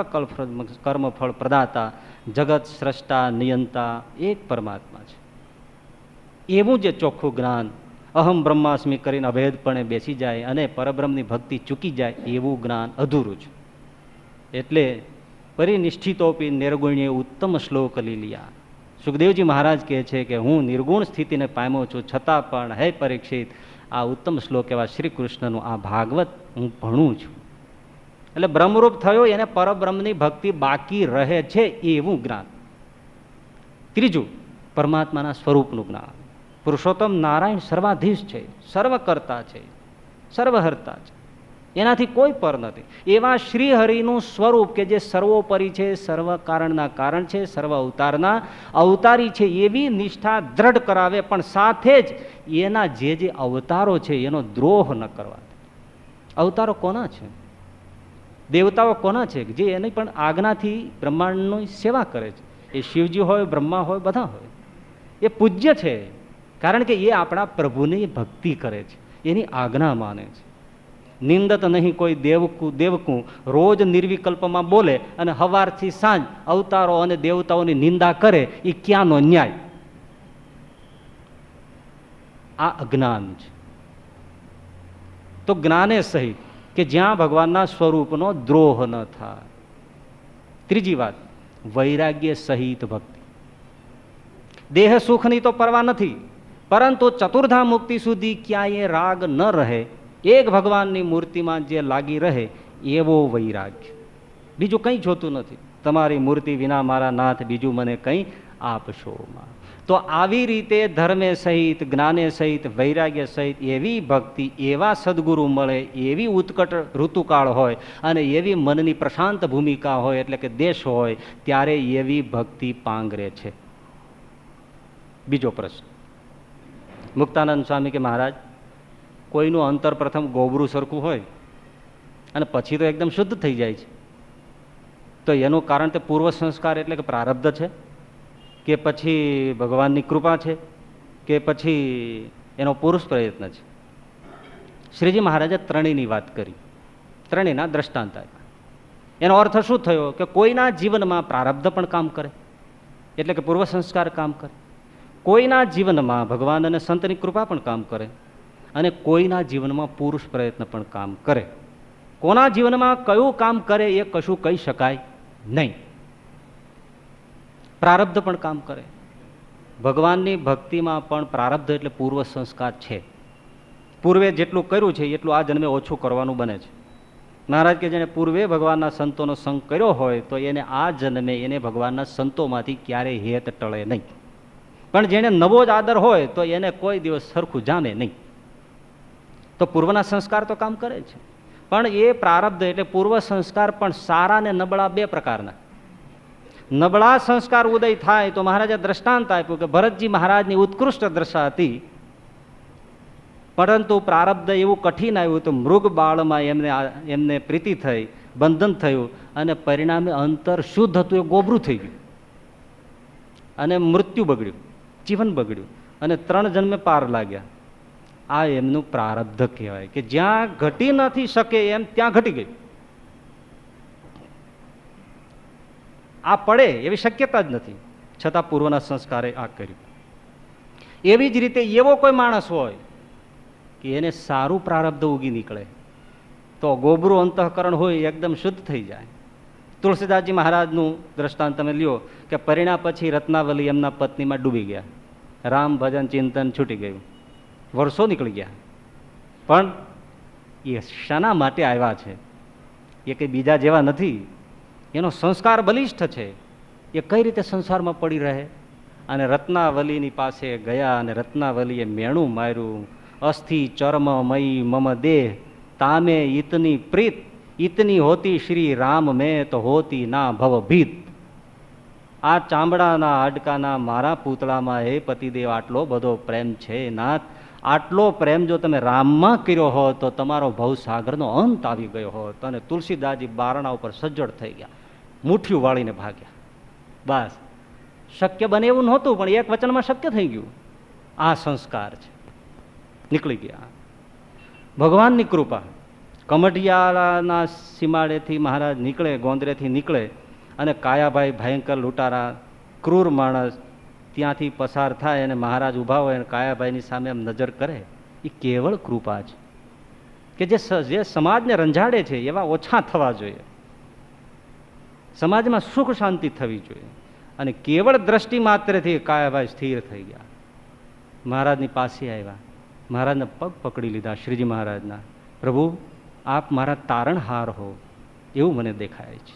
કર્મફળ પ્રદાતા, જગત સ્રષ્ટા, નિયંતા એક પરમાત્મા છે. એવું જે ચોખ્ખું જ્ઞાન, અહમ બ્રહ્માસ્મિ કરીને અભેદપણે બેસી જાય અને પરબ્રહ્મની ભક્તિ ચૂકી જાય, એવું જ્ઞાન અધૂરું છે. એટલે પરિનિષ્ઠિતોપી નિર્ગુણ્ય ઉત્તમ શ્લોક લીલિયા. સુખદેવજી મહારાજ કહે છે કે હું નિર્ગુણ સ્થિતિને પામ્યો છું, છતાં પણ હે પરીક્ષિત, આ ઉત્તમ શ્લોક એવા શ્રી કૃષ્ણનું આ ભાગવત હું ભણું છું. એટલે બ્રહ્મરૂપ થયો એને પરબ્રહ્મની ભક્તિ બાકી રહે છે એવું જ્ઞાન. ત્રીજું, પરમાત્માના સ્વરૂપનું જ્ઞાન. પુરુષોત્તમ નારાયણ સર્વાધીશ છે, સર્વકર્તા છે, સર્વહર્તા છે, એનાથી કોઈ પર નથી. એવા શ્રી હરિનું સ્વરૂપ કે જે સર્વોપરી છે, સર્વ કારણના કારણ છે, સર્વ અવતારના અવતારી છે, એવી નિષ્ઠા દ્રઢ કરાવે. પણ સાથે જ એના જે અવતારો છે એનો દ્રોહ ન કરવા. અવતારો કોના છે? દેવતાઓ કોના છે? જે એની પણ આજ્ઞાથી બ્રહ્માંડની સેવા કરે છે. એ શિવજી હોય, બ્રહ્મા હોય, બધા હોય. એ પૂજ્ય છે, કારણ કે એ આપણા પ્રભુની ભક્તિ કરે છે, એની આજ્ઞા માને છે. નિંદત નહીં કોઈ દેવકું રોજ નિર્વિકલ્પમાં બોલે અને હવારથી સાંજ અવતારો અને દેવતાઓની નિંદા કરે, એ ક્યાંનો ન્યાય? આ અજ્ઞાન છે. તો જ્ઞાને સહિત, કે જ્યાં ભગવાનના સ્વરૂપનો દ્રોહ ન થાય. ત્રીજી વાત, વૈરાગ્ય સહિત ભક્તિ. દેહ સુખની તો પરવા નથી, પરંતુ ચતુર્ધા મુક્તિ સુધી ક્યાંય રાગ ન રહે, એક ભગવાનની મૂર્તિમાં જે લાગી રહે એવો વૈરાગ્ય. બીજું કંઈ જોતું નથી. તમારી મૂર્તિ વિના મારા નાથ બીજું મને કંઈ આપશો માં. તો આવી રીતે ધર્મે સહિત, જ્ઞાને સહિત, વૈરાગ્ય સહિત એવી ભક્તિ, એવા સદગુરુ મળે, એવી ઉત્કટ ઋતુકાળ હોય અને એવી મનની પ્રશાંત ભૂમિકા હોય, એટલે કે દેશ હોય, ત્યારે એવી ભક્તિ પાંગરે છે. બીજો પ્રશ્ન. મુક્તાનંદ સ્વામી કે મહારાજ, કોઈનું અંતર પ્રથમ ગોબરું સરખું હોય અને પછી તો એકદમ શુદ્ધ થઈ જાય છે, તો એનું કારણ તે પૂર્વ સંસ્કાર એટલે કે પ્રારબ્ધ છે, કે પછી ભગવાનની કૃપા છે, કે પછી એનો પુરુષ પ્રયત્ન છે? શ્રીજી મહારાજે ત્રણેયની વાત કરી, ત્રણેયના દ્રષ્ટાંત આપ્યા. એનો અર્થ શું થયો કે કોઈના જીવનમાં પ્રારબ્ધ પણ કામ કરે, એટલે કે પૂર્વ સંસ્કાર કામ કરે, કોઈના જીવનમાં ભગવાન અને સંતની કૃપા પણ કામ કરે, અને કોઈના જીવનમાં પુરુષ પ્રયત્ન પણ કામ કરે. કોના જીવનમાં કયું કામ કરે એ કશું કહી શકાય નહીં. પ્રારબ્ધ પણ કામ કરે. ભગવાનની ભક્તિમાં પણ પ્રારબ્ધ એટલે પૂર્વ સંસ્કાર છે. પૂર્વે જેટલું કર્યું છે એટલું આ જન્મે ઓછું કરવાનું બને છે. મહારાજ કે જેને પૂર્વે ભગવાનના સંતોનો સંગ કર્યો હોય તો એને આ જન્મે એને ભગવાનના સંતોમાંથી ક્યારેય હેત ટળે નહીં. પણ જેને નવો જ આદર હોય તો એને કોઈ દિવસ સરખું જામે નહીં. તો પૂર્વના સંસ્કાર તો કામ કરે છે, પણ એ પ્રારબ્ધ એટલે પૂર્વ સંસ્કાર પણ સારા ને નબળા બે પ્રકારના. નબળા સંસ્કાર ઉદય થાય તો મહારાજે દ્રષ્ટાંત આપ્યું કે ભરતજી મહારાજની ઉત્કૃષ્ટ દશા હતી, પરંતુ પ્રારબ્ધ એવું કઠિન આવ્યું તો મૃગ બાળમાં એમને પ્રીતિ થઈ, બંધન થયું, અને પરિણામે અંતર શુદ્ધ હતું એ ગોબરું થઈ ગયું, અને મૃત્યુ બગડ્યું, જીવન બગડ્યું, અને 3 જન્મે પાર લાગ્યા. આ એમનું પ્રારબ્ધ કહેવાય કે જ્યાં ઘટી નથી શકે એમ ત્યાં ઘટી ગયું. આ પડે એવી શક્યતા જ નથી, છતાં પૂર્વના સંસ્કારે આ કર્યું. એવી જ રીતે એવો કોઈ માણસ હોય કે એને સારું પ્રારબ્ધ ઉગી નીકળે તો ગોબરું અંતઃકરણ હોય એકદમ શુદ્ધ થઈ જાય. તુલસીદાસજી મહારાજનું દ્રષ્ટાંત તમે લ્યો કે પરિણા પછી રત્નાવલી એમના પત્નીમાં ડૂબી ગયા, રામ ભજન ચિંતન છૂટી ગયું, વર્ષો નીકળી ગયા, પણ એ શાના માટે આવ્યા છે? એ કંઈ બીજા જેવા નથી, એનો સંસ્કાર બલિષ્ઠ છે. એ કઈ રીતે સંસારમાં પડી રહે? અને રત્નાવલીની પાસે ગયા અને રત્નાવલીએ મેણું માર્યું, અસ્થિ ચર્મ મયી મમ દેહ તામે ઇતની પ્રીત ઇતની હોતી શ્રી રામ મેં તો હોતી ના ભવ ભીત. આ ચામડાના હાડકાના મારા પૂતળામાં હે પતિદેવ આટલો બધો પ્રેમ છે નાથ, આટલો પ્રેમ જો તમે રામમાં કર્યો હોત તો તમારો ભવસાગરનો અંત આવી ગયો હોત. અને તુલસીદાસજી બારણા ઉપર સજ્જડ થઈ ગયા, મુઠ્ઠીઓ વાળીને ભાગ્યા. બસ શક્ય બને એવું નહોતું, પણ એક વચનમાં શક્ય થઈ ગયું. આ સંસ્કાર છે, નીકળી ગયા. ભગવાનની કૃપા. કમઢિયાળાના સીમાડેથી મહારાજ નીકળે, ગોંદરેથી નીકળે, અને કાયાભાઈ ભયંકર લૂંટારા ક્રૂર માણસ ત્યાંથી પસાર થાય અને મહારાજ ઊભા હોય અને કાયાભાઈની સામે એમ નજર કરે. એ કેવળ કૃપા છે કે જે સમાજને રંજાડે છે એવા ઓછા થવા જોઈએ. સમાજમાં સુખ શાંતિ થવી જોઈએ. અને કેવળ દ્રષ્ટિ માત્રથી કાયાભાઈ સ્થિર થઈ ગયા. મહારાજની પાસે આવ્યા, મહારાજના પગ પકડી લીધા, શ્રીજી મહારાજના. પ્રભુ આપ મારા તારણહાર હો એવું મને દેખાય છે.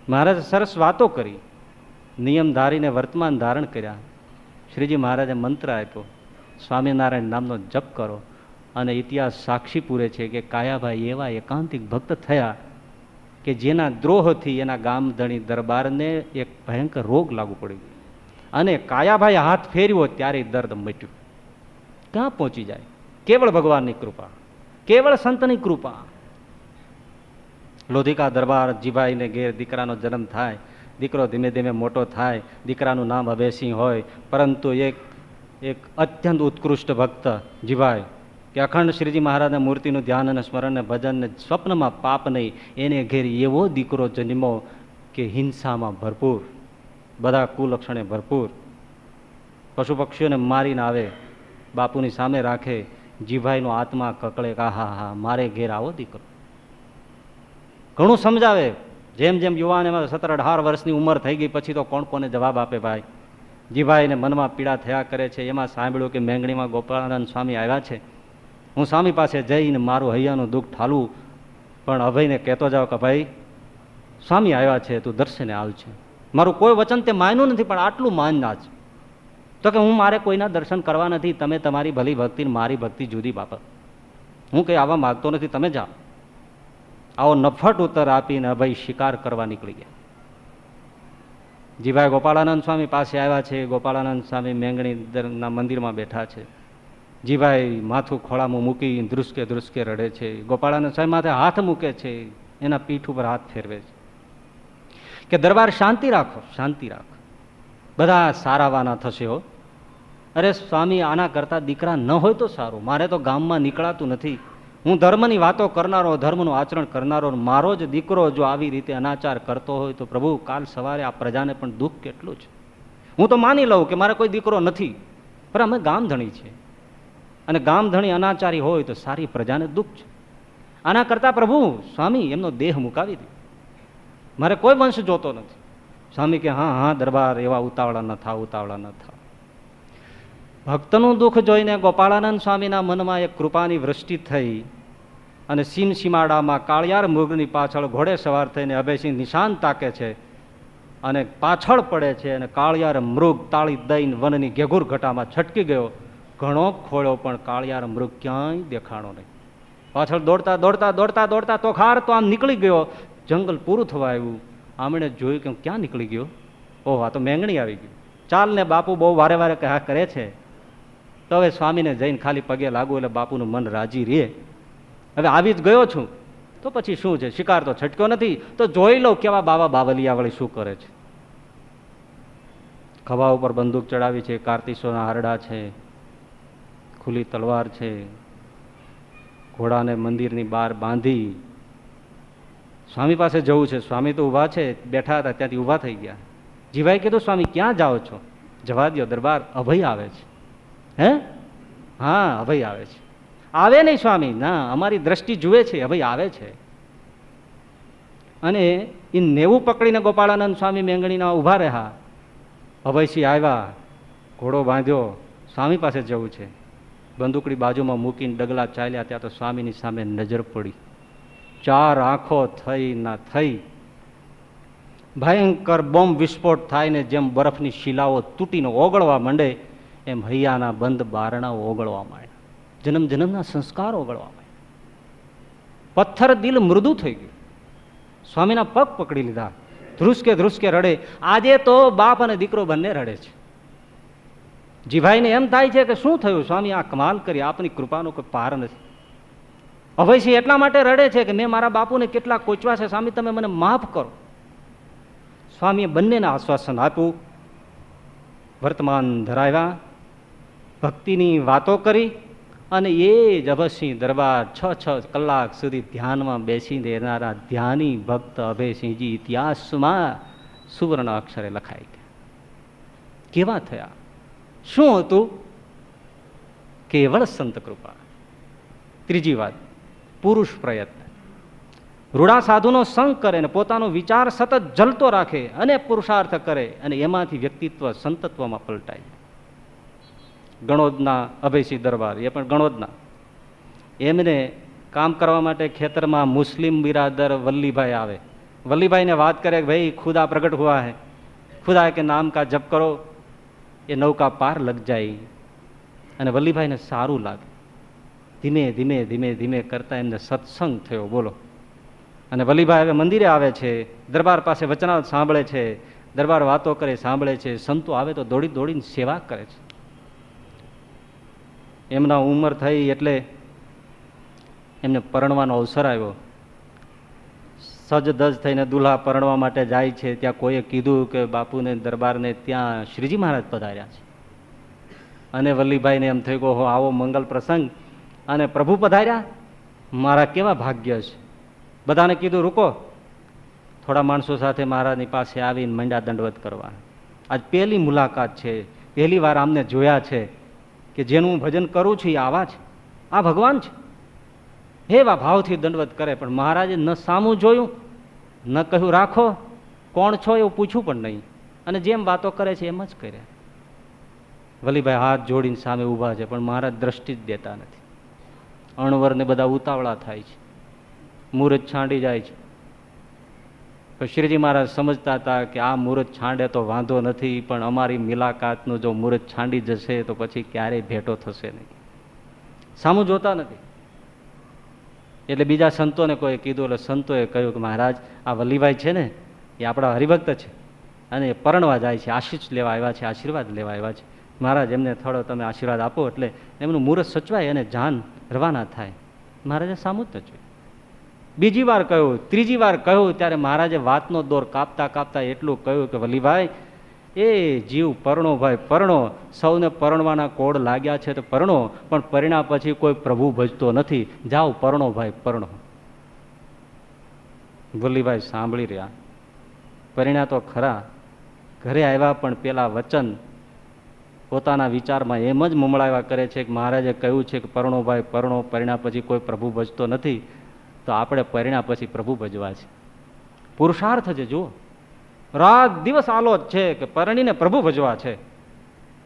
મહારાજે સરસ વાતો કરી, નિયમ ધારીને વર્તમાન ધારણ કર્યા. શ્રીજી મહારાજે મંત્ર આપ્યો, સ્વામિનારાયણ નામનો જપ કરો. અને ઇતિહાસ સાક્ષી પૂરે છે કે કાયાભાઈ એવા એકાંતિક ભક્ત થયા કે જેના દ્રોહથી એના ગામધણી દરબારને એક ભયંકર રોગ લાગુ પડી ગયો, અને કાયાભાઈ હાથ ફેર્યો ત્યારે દર્દ મટ્યું. ક્યાં પહોંચી જાય? કેવળ ભગવાનની કૃપા, કેવળ સંતની કૃપા. લોધિકા દરબાર જીભાઈને ઘેર દીકરાનો જન્મ થાય, દીકરો ધીમે ધીમે મોટો થાય, દીકરાનું નામ અભયસિંહ હોય, પરંતુ એક અત્યંત ઉત્કૃષ્ટ ભક્ત જીભાઈ કે અખંડ શ્રીજી મહારાજના મૂર્તિનું ધ્યાન અને સ્મરણ ભજન સ્વપ્નમાં પાપ નહીં, એને ઘેર એવો દીકરો જન્મો કે હિંસામાં ભરપૂર, બધા કુલક્ષણે ભરપૂર, પશુ પક્ષીઓને મારીને આવે, બાપુની સામે રાખે. જીભાઈનો આત્મા કકળે, આહા હા મારે ઘેર આવો દીકરો. ઘણું સમજાવે. જેમ જેમ યુવાન એમાં 17-18 વર્ષની ઉંમર થઈ ગઈ પછી તો કોણ કોને જવાબ આપે ભાઈ. જીભાઈને મનમાં પીડા થયા કરે છે. એમાં સાંભળ્યું કે મેંગણીમાં ગોપાળાનંદ સ્વામી આવ્યા છે, હું સ્વામી પાસે જઈને મારું હૈયાનું દુઃખ ઠાલું, પણ અભયને કહેતો જાઓ કે ભાઈ સ્વામી આવ્યા છે, તું દર્શને આવશે. મારું કોઈ વચન તે માન્યું નથી, પણ આટલું માનના જ. તો કે હું મારે કોઈના દર્શન કરવા નથી, તમે તમારી ભલી ભક્તિ મારી ભક્તિ જુદી બાપા, હું કંઈ આવવા માગતો નથી, તમે જાઓ. આવો નફટ ઉત્તર આપીને અભય શિકાર કરવા નીકળી ગયા. જીભાઈ ગોપાળાનંદ સ્વામી પાસે આવ્યા છે. ગોપાળાનંદ સ્વામી મેંગણીના મંદિરમાં બેઠા છે. જીભાઈ માથું ખોળામાં મૂકી ધ્રુસકે ધ્રુસકે રડે છે. ગોપાળાનંદ સ્વામી માથે હાથ મૂકે છે, એના પીઠ ઉપર હાથ ફેરવે છે કે દરબાર શાંતિ રાખો, શાંતિ રાખો, બધા સારાવાના થશે હો. અરે સ્વામી આના કરતા દીકરા ન હોય તો સારું, મારે તો ગામમાં નીકળાતું નથી, હું ધર્મની વાતો કરનારો, ધર્મનું આચરણ કરનારો, મારો જ દીકરો જો આવી રીતે અનાચાર કરતો હોય તો પ્રભુ કાલ સવારે આ પ્રજાને પણ દુઃખ કેટલું છે. હું તો માની લઉં કે મારે કોઈ દીકરો નથી, પણ અમે ગામધણી છીએ, અને ગામધણી અનાચારી હોય તો સારી પ્રજાને દુઃખ છે. આના કરતાં પ્રભુ સ્વામી એમનો દેહ મુકાવી દે, મારે કોઈ વંશ જોતો નથી. સ્વામી કે હા હા દરબાર, એવા ઉતાવળા ન થાવ, ઉતાવળા ન થાવ. ભક્તનું દુઃખ જોઈને ગોપાળાનંદ સ્વામીના મનમાં એક કૃપાની વૃષ્ટિ થઈ, અને સીમ સીમાડામાં કાળિયાર મૃગની પાછળ ઘોડે સવાર થઈને અભયસિંહ નિશાન તાકે છે, અને પાછળ પડે છે, અને કાળિયાર મૃગ તાળી દઈને વનની ઘેઘુર ઘટામાં છટકી ગયો. ઘણો ખોળ્યો પણ કાળિયાર મૃગ ક્યાંય દેખાણો નહીં. પાછળ દોડતા દોડતા દોડતા દોડતા તોખાર તો આમ નીકળી ગયો. જંગલ પૂરું થવા આવ્યું. આમણે જોયું કે ક્યાં નીકળી ગયો? ઓહ, આ તો મેંગણી આવી ગઈ. ચાલ ને બાપુ બહુ વારે વારે કહ્યા કરે છે, તો હવે સ્વામીને જઈને ખાલી પગે લાગુ એટલે બાપુનું મન રાજી રહે. હવે આવી જ ગયો છું તો પછી શું છે, શિકાર તો છટક્યો નથી, તો જોઈ લો કેવા બાવા બાવલિયા વળી શું કરે છે. ખભા ઉપર બંદૂક ચડાવી છે, કારતીસોના હારડા છે, ખુલ્લી તલવાર છે, ઘોડાને મંદિરની બહાર બાંધી સ્વામી પાસે જવું છે. સ્વામી તો ઊભા છે, બેઠા હતા ત્યાંથી ઊભા થઈ ગયા. જીવાએ કીધું સ્વામી ક્યાં જાઓ છો? જવા દો દરબાર, અભય આવે છે. હે? હા, અભય આવે છે. આવે નહીં સ્વામી, ના, અમારી દ્રષ્ટિ જુએ છે, અભય આવે છે. અને એ નેવું પકડીને ગોપાળાનંદ સ્વામી મેંગણીના ઊભા રહ્યા. અભયસિંહ આવ્યા, ઘોડો બાંધ્યો, સ્વામી પાસે જવું છે. બંદૂકડી બાજુમાં મૂકીને ડગલા ચાલ્યા, ત્યાં તો સ્વામીની સામે નજર પડી. ચાર આંખો થઈ ના થઈ. ભયંકર બોમ્બ વિસ્ફોટ થાય ને જેમ બરફની શિલાઓ તૂટીને ઓગળવા માંડે, એમ હૈયાના બંધ બારણાઓ ઓગળવા માંડ્યા. જન્મ જન્મના સંસ્કાર ઓગળવા માંડ્યા. પથ્થર દિલ મૃદુ થઈ ગયું. સ્વામીના પગ પકડી લીધા, ધ્રુસકે ધ્રુસકે રડે. આજે તો બાપ અને દીકરો બંને રડે છે. જીભાઈને એમ થાય છે કે શું થયું સ્વામી, આ કમાલ કરી, આપની કૃપાનો કોઈ પાર નથી. અભયસિંહ એટલા માટે રડે છે કે મેં મારા બાપુને કેટલા કોચવા છે, સ્વામી તમે મને માફ કરો. સ્વામીએ બંનેને આશ્વાસન આપ્યું, વર્તમાન ધરાવ્યા, ભક્તિની વાતો કરી, અને એ જ અભયસિંહ દરબાર 6 કલાક સુધી ધ્યાનમાં બેસી રહેનારા ધ્યાની ભક્ત અભયસિંહજી ઇતિહાસમાં સુવર્ણ અક્ષરે લખાઈ ગયા. કેવા થયા? શું હતું? કેવળ સંત કૃપા. ત્રીજી વાત, પુરુષ પ્રયત્ન. રૂડા સાધુનો સંગ કરે ને પોતાનો વિચાર સતત જલતો રાખે અને પુરુષાર્થ કરે, અને એમાંથી વ્યક્તિત્વ સંતત્વમાં પલટાય. ગણોદના અભયસિંહ દરબાર, એ પણ ગણોદના, એમને કામ કરવા માટે ખેતરમાં મુસ્લિમ બિરાદર વલ્લીભાઈ આવે. વલ્લીભાઈને વાત કરે કે ભાઈ ખુદા પ્રગટ હુઆ હૈ, ખુદા કે નામ કા જપ કરો, એ નૌકા પાર લગ જાય. અને વલ્લીભાઈને સારું લાગે. ધીમે ધીમે ધીમે ધીમે કરતા એમને સત્સંગ થયો. બોલો. અને વલ્લીભાઈ હવે મંદિરે આવે છે, દરબાર પાસે વચનાવત સાંભળે છે, દરબાર વાતો કરે સાંભળે છે, સંતો આવે તો દોડી દોડીને સેવા કરે છે. એમના ઉંમર થઈ એટલે એમને પરણવાનો અવસર આવ્યો. સજધજ થઈને દુલ્હા પરણવા માટે જાય છે, ત્યાં કોઈએ કીધું કે બાપુને દરબારને ત્યાં શ્રીજી મહારાજ પધાર્યા છે. અને વલ્લીભાઈને એમ થઈ ગયો, આવો મંગલ પ્રસંગ અને પ્રભુ પધાર્યા, મારા કેવા ભાગ્ય છે. બધાને કીધું રૂકો, થોડા માણસો સાથે મહારાજની પાસે આવીને મંડ્યા દંડવત કરવા. આજ પહેલી મુલાકાત છે, પહેલી વાર આમને જોયા છે કે જેનું હું ભજન કરું છું એ આવા છે, આ ભગવાન છે. એવા ભાવથી દંડવત કરે, પણ મહારાજે ન સામું જોયું, ન કહ્યું રાખો, કોણ છો એવું પૂછ્યું પણ નહીં, અને જેમ વાતો કરે છે એમ જ કર્યા. વલ્લીભાઈ હાથ જોડીને સામે ઊભા છે, પણ મહારાજ દ્રષ્ટિ જ દેતા નથી. અણવરને બધા ઉતાવળા થાય છે, મુહૂર્ત છાંડી જાય છે. પણ શ્રીજી મહારાજ સમજતા હતા કે આ મુહૂર્ત છાંડે તો વાંધો નથી, પણ અમારી મુલાકાતનું જો મુહૂર્ત છાંડી જશે તો પછી ક્યારેય ભેટો થશે નહીં. સામું જોતા નથી. એટલે બીજા સંતોને કોઈ કીધું, એટલે સંતોએ કહ્યું કે મહારાજ આ વલ્લીભાઈ છે ને એ આપણા હરિભક્ત છે, અને એ પરણવા જાય છે, આશીષ લેવા આવ્યા છે, આશીર્વાદ લેવા આવ્યા છે. મહારાજ એમને થોડો તમે આશીર્વાદ આપો એટલે એમનું મુહૂર્ત સચવાય અને જાન રવાના થાય. મહારાજે સામું જ ન જોયું. બીજી વાર કહ્યું, ત્રીજી વાર કહ્યું, ત્યારે મહારાજે વાતનો દોર કાપતા કાપતા એટલું કહ્યું કે વલ્લીભાઈ એ જીવ પરણો ભાઈ પરણો, સૌને પરણવાના કોડ લાગ્યા છે તો પરણો, પણ પરિણા પછી કોઈ પ્રભુ ભજતો નથી, જાઓ પરણો ભાઈ પરણો. વલ્લીભાઈ સાંભળી રહ્યા, પરિણા તો ખરા, ઘરે આવ્યા પણ પેલા વચન પોતાના વિચારમાં એમ જ મુમળાવ્યા કરે છે કે મહારાજે કહ્યું છે કે પરણો ભાઈ પરણો, પરિણા પછી કોઈ પ્રભુ ભજતો નથી, તો આપણે પરિણા પછી પ્રભુ ભજવા છે. પુરુષાર્થ છે. જુઓ, રાત દિવસ આલો જ છે કે પરણીને પ્રભુ ભજવા છે,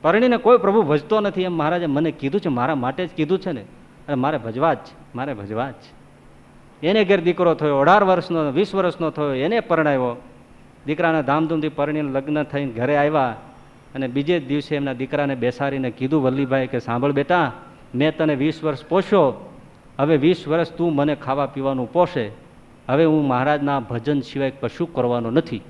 પરણીને કોઈ પ્રભુ ભજતો નથી એમ મહારાજે મને કીધું છે, મારા માટે જ કીધું છે ને, અને મારે ભજવા જ છે, મારે ભજવા જ છે. એને ઘેર દીકરો થયો, 18 વર્ષનો 20 વર્ષનો થયો, એને પરણાવ્યો, દીકરાના ધામધૂમથી પરણીને લગ્ન થઈને ઘરે આવ્યા, અને બીજે જ દિવસે એમના દીકરાને બેસાડીને કીધું વલ્લીભાઈ કે સાંભળ બેટા, મેં તને 20 વર્ષ પોષ્યો, હવે 20 વર્ષ તું મને ખાવા પીવાનું પોષે, હવે હું મહારાજના ભજન સિવાય કશું કરવાનું નથી,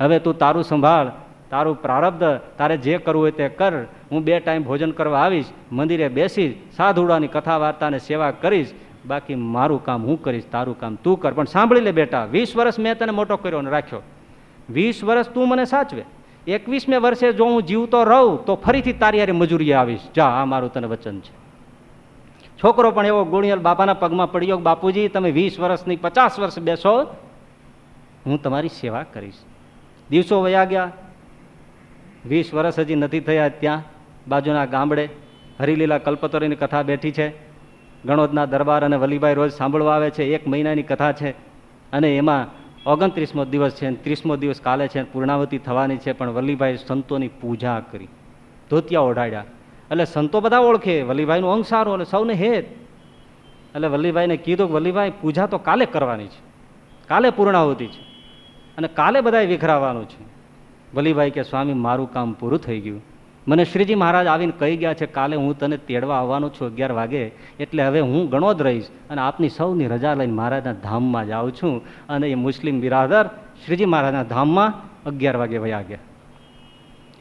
હવે તું તારું સંભાળ, તારું પ્રારબ્ધ, તારે જે કરવું હોય તે કર, હું 2 ટાઈમ ભોજન કરવા આવીશ, મંદિરે બેસીશ, સાધુડાની કથા વાર્તાને સેવા કરીશ, બાકી મારું કામ હું કરીશ, તારું કામ તું કર. પણ સાંભળી લે બેટા, 20 વર્ષ મેં તને મોટો કર્યો અને રાખ્યો, 20 વર્ષ તું મને સાચવે, 21મે વર્ષે જો હું જીવતો રહું તો ફરીથી તારી હારે મજૂરીએ આવીશ, જા, આ મારું તને વચન છે. છોકરો પણ એવો ગુણિયલ બાપાના પગમાં પડ્યો, બાપુજી તમે 20 વર્ષની 50 વર્ષ બેસો, હું તમારી સેવા કરીશ. દિવસો વયા ગયા, 20 વર્ષ હજી નથી થયા, ત્યાં બાજુના ગામડે હરિલીલા કલ્પતરીની કથા બેઠી છે, ગણોદના દરબાર અને વલ્લીભાઈ રોજ સાંભળવા આવે છે. 1 મહિનાની કથા છે, અને એમાં 29મો દિવસ છે, 30મો દિવસ કાલે છે, પૂર્ણાવતી થવાની છે. પણ વલ્લીભાઈ સંતોની પૂજા કરી, ધોતિયા ઓઢાડ્યા, એટલે સંતો બધા ઓળખે વલ્લીભાઈનું અંગ સારું, એટલે સૌને હેત. એટલે વલ્લીભાઈને કીધું કે વલ્લીભાઈ પૂજા તો કાલે કરવાની છે, કાલે પૂર્ણાવતી છે, અને કાલે બધાએ વિખરાવાનું છે. વલ્લીભાઈ કે સ્વામી મારું કામ પૂરું થઈ ગયું, મને શ્રીજી મહારાજ આવીને કહી ગયા છે કાલે હું તને તેડવા આવવાનો છું 11 વાગે, એટલે હવે હું ગણોદ રહીશ અને આપની સૌની રજા લઈને મહારાજના ધામમાં જાઉં છું. અને એ મુસ્લિમ બિરાદર શ્રીજી મહારાજના ધામમાં 11 વાગે વયા ગયા.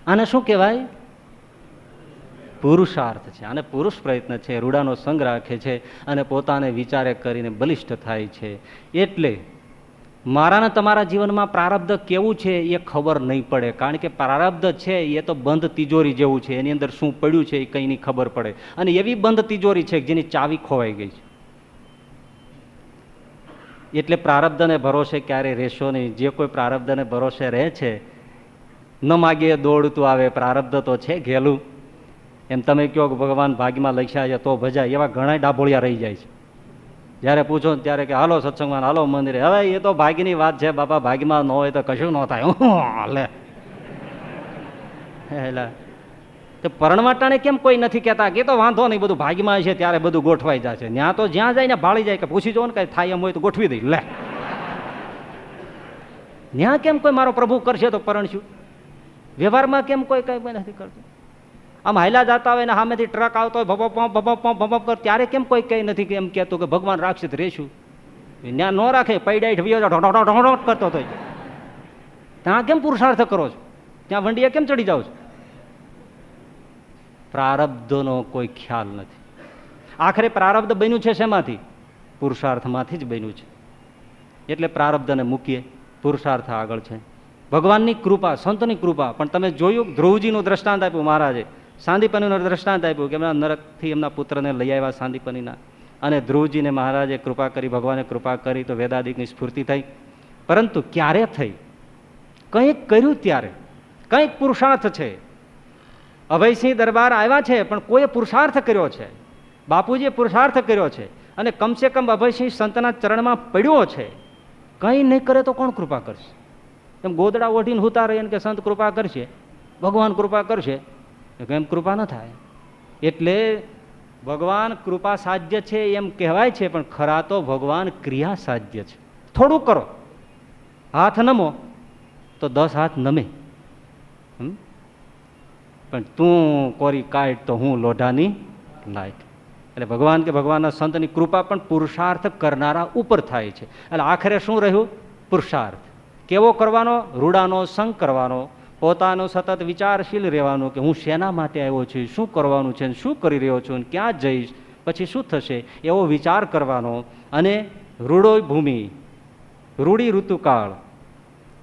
આને શું કહેવાય? પુરુષાર્થ છે. આને પુરુષ પ્રયત્ન છે. રૂડાનો સંગ રાખે છે અને પોતાને વિચારે કરીને બલિષ્ઠ થાય છે. એટલે મારાને તમારા જીવનમાં પ્રારબ્ધ કેવું છે એ ખબર નહીં પડે, કારણ કે પ્રારબ્ધ છે એ તો બંધ તિજોરી જેવું છે, એની અંદર શું પડ્યું છે એ કંઈ નહીં ખબર પડે. અને એવી બંધ તિજોરી છે જેની ચાવી ખોવાઈ ગઈ છે. એટલે પ્રારબ્ધને ભરોસે ક્યારેય રહેશો નહીં. જે કોઈ પ્રારબ્ધને ભરોસે રહે છે, ન માગીએ દોડતું આવે, પ્રારબ્ધ તો છે ઘેલું. એમ તમે કહો કે ભગવાન ભાગ્યમાં લખ્યા છે તો ભજાય, એવા ઘણા ડાભોળિયા રહી જાય છે. જ્યારે પૂછો ત્યારે કે હાલો સત્સંગમાં, હાલો મંદિરે, હવે એ તો ભાગ્યની વાત છે બાપા, ભાગ્યમાં ન હોય તો કશું ન થાય. એટલે તો પરણવાટાણે કેમ કોઈ નથી કહેતા કે તો વાંધો નહીં, બધું ભાગ્યમાં છે ત્યારે બધું ગોઠવાઈ જાય છે. ત્યાં તો જ્યાં જાય ને ભાળી જાય કે પૂછી જો ને કઈ થાય એમ હોય તો ગોઠવી દઈ લે. ત્યાં કેમ કોઈ મારો પ્રભુ કરશે તો પરણશું? વ્યવહારમાં કેમ કોઈ કઈ નથી કરતું? આમ હાયલા જતા હોય ને સામેથી ટ્રક આવતો હોય ભપપ ભપપ કર, ત્યારે કેમ કોઈ કઈ નથી એમ કહેતું કે ભગવાન રાખશે તો રહેશું? ત્યાં ન રાખે, પૈડાઈઠ ઢોઢોઢોઢ કરતો હતો. ત્યાં કેમ પુરુષાર્થ કરો છો? ત્યાં વંડીએ કેમ ચડી જાઓ છો? પ્રારબ્ધનો કોઈ ખ્યાલ નથી. આખરે પ્રારબ્ધ બન્યું છે શેમાંથી? પુરુષાર્થમાંથી જ બન્યું છે. એટલે પ્રારબ્ધને મૂકીએ, પુરુષાર્થ આગળ છે. ભગવાનની કૃપા, સંતની કૃપા. પણ તમે જોયું ધ્રુવજીનું દ્રષ્ટાંત આપ્યું મહારાજે, સાંદીપનીનું દ્રષ્ટાંત આપ્યું કે એમના નરકથી એમના પુત્રને લઈ આવ્યા સાંદીપનીના, અને ધ્રુવજીને મહારાજે કૃપા કરી, ભગવાને કૃપા કરી તો વેદાદિકની સ્ફૂર્તિ થઈ. પરંતુ ક્યારે થઈ? કંઈક કર્યું ત્યારે, કંઈક પુરુષાર્થ છે. અભયસિંહ દરબાર આવ્યા છે પણ કોઈએ પુરુષાર્થ કર્યો છે, બાપુજીએ પુરુષાર્થ કર્યો છે, અને કમસે કમ અભયસિંહ સંતના ચરણમાં પડ્યો છે. કંઈ નહીં કરે તો કોણ કૃપા કરશે? એમ ગોદડા ઓઢીને હુતા રહીને કે સંત કૃપા કરશે, ભગવાન કૃપા કરશે, એમ કૃપા ન થાય. એટલે ભગવાન કૃપા સાધ્ય છે એમ કહેવાય છે, પણ ખરા તો ભગવાન ક્રિયા સાધ્ય છે. થોડું કરો, હાથ નમો તો 10 હાથ નમે, પણ તું કોરી કાઢ તો હું લોઢાની લાઈટ. એટલે ભગવાન કે ભગવાનના સંતની કૃપા પણ પુરુષાર્થ કરનારા ઉપર થાય છે. એટલે આખરે શું રહ્યું? પુરુષાર્થ. કેવો કરવાનો? રૂડાનો સંગ કરવાનો, પોતાનો સતત વિચારશીલ રહેવાનું કે હું શેના માટે આવ્યો છું, શું કરવાનું છે, શું કરી રહ્યો છું, ક્યાં જઈશ, પછી શું થશે, એવો વિચાર કરવાનો. અને રૂડો ભૂમિ, રૂડી ઋતુકાળ,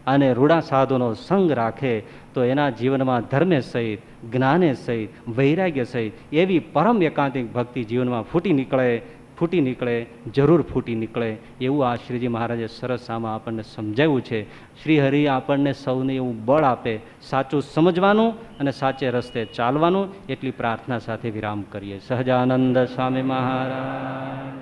અને રૂડા સાધુનો સંગ રાખે તો એના જીવનમાં ધર્મે સહિત, જ્ઞાને સહિત, વૈરાગ્ય સહિત એવી પરમ એકાંતિક ભક્તિ જીવનમાં ફૂટી નીકળે, જરૂર ફૂટી નીકળે એવું આ શ્રીજી મહારાજે સરસ આમાં આપણને સમજાવ્યું છે. શ્રી હરિ આપણને સૌને એવું બળ આપે, સાચું સમજવાનું અને સાચે રસ્તે ચાલવાનું. એટલી પ્રાર્થના સાથે વિરામ કરીએ. સહજાનંદ સ્વામી મહારાજ.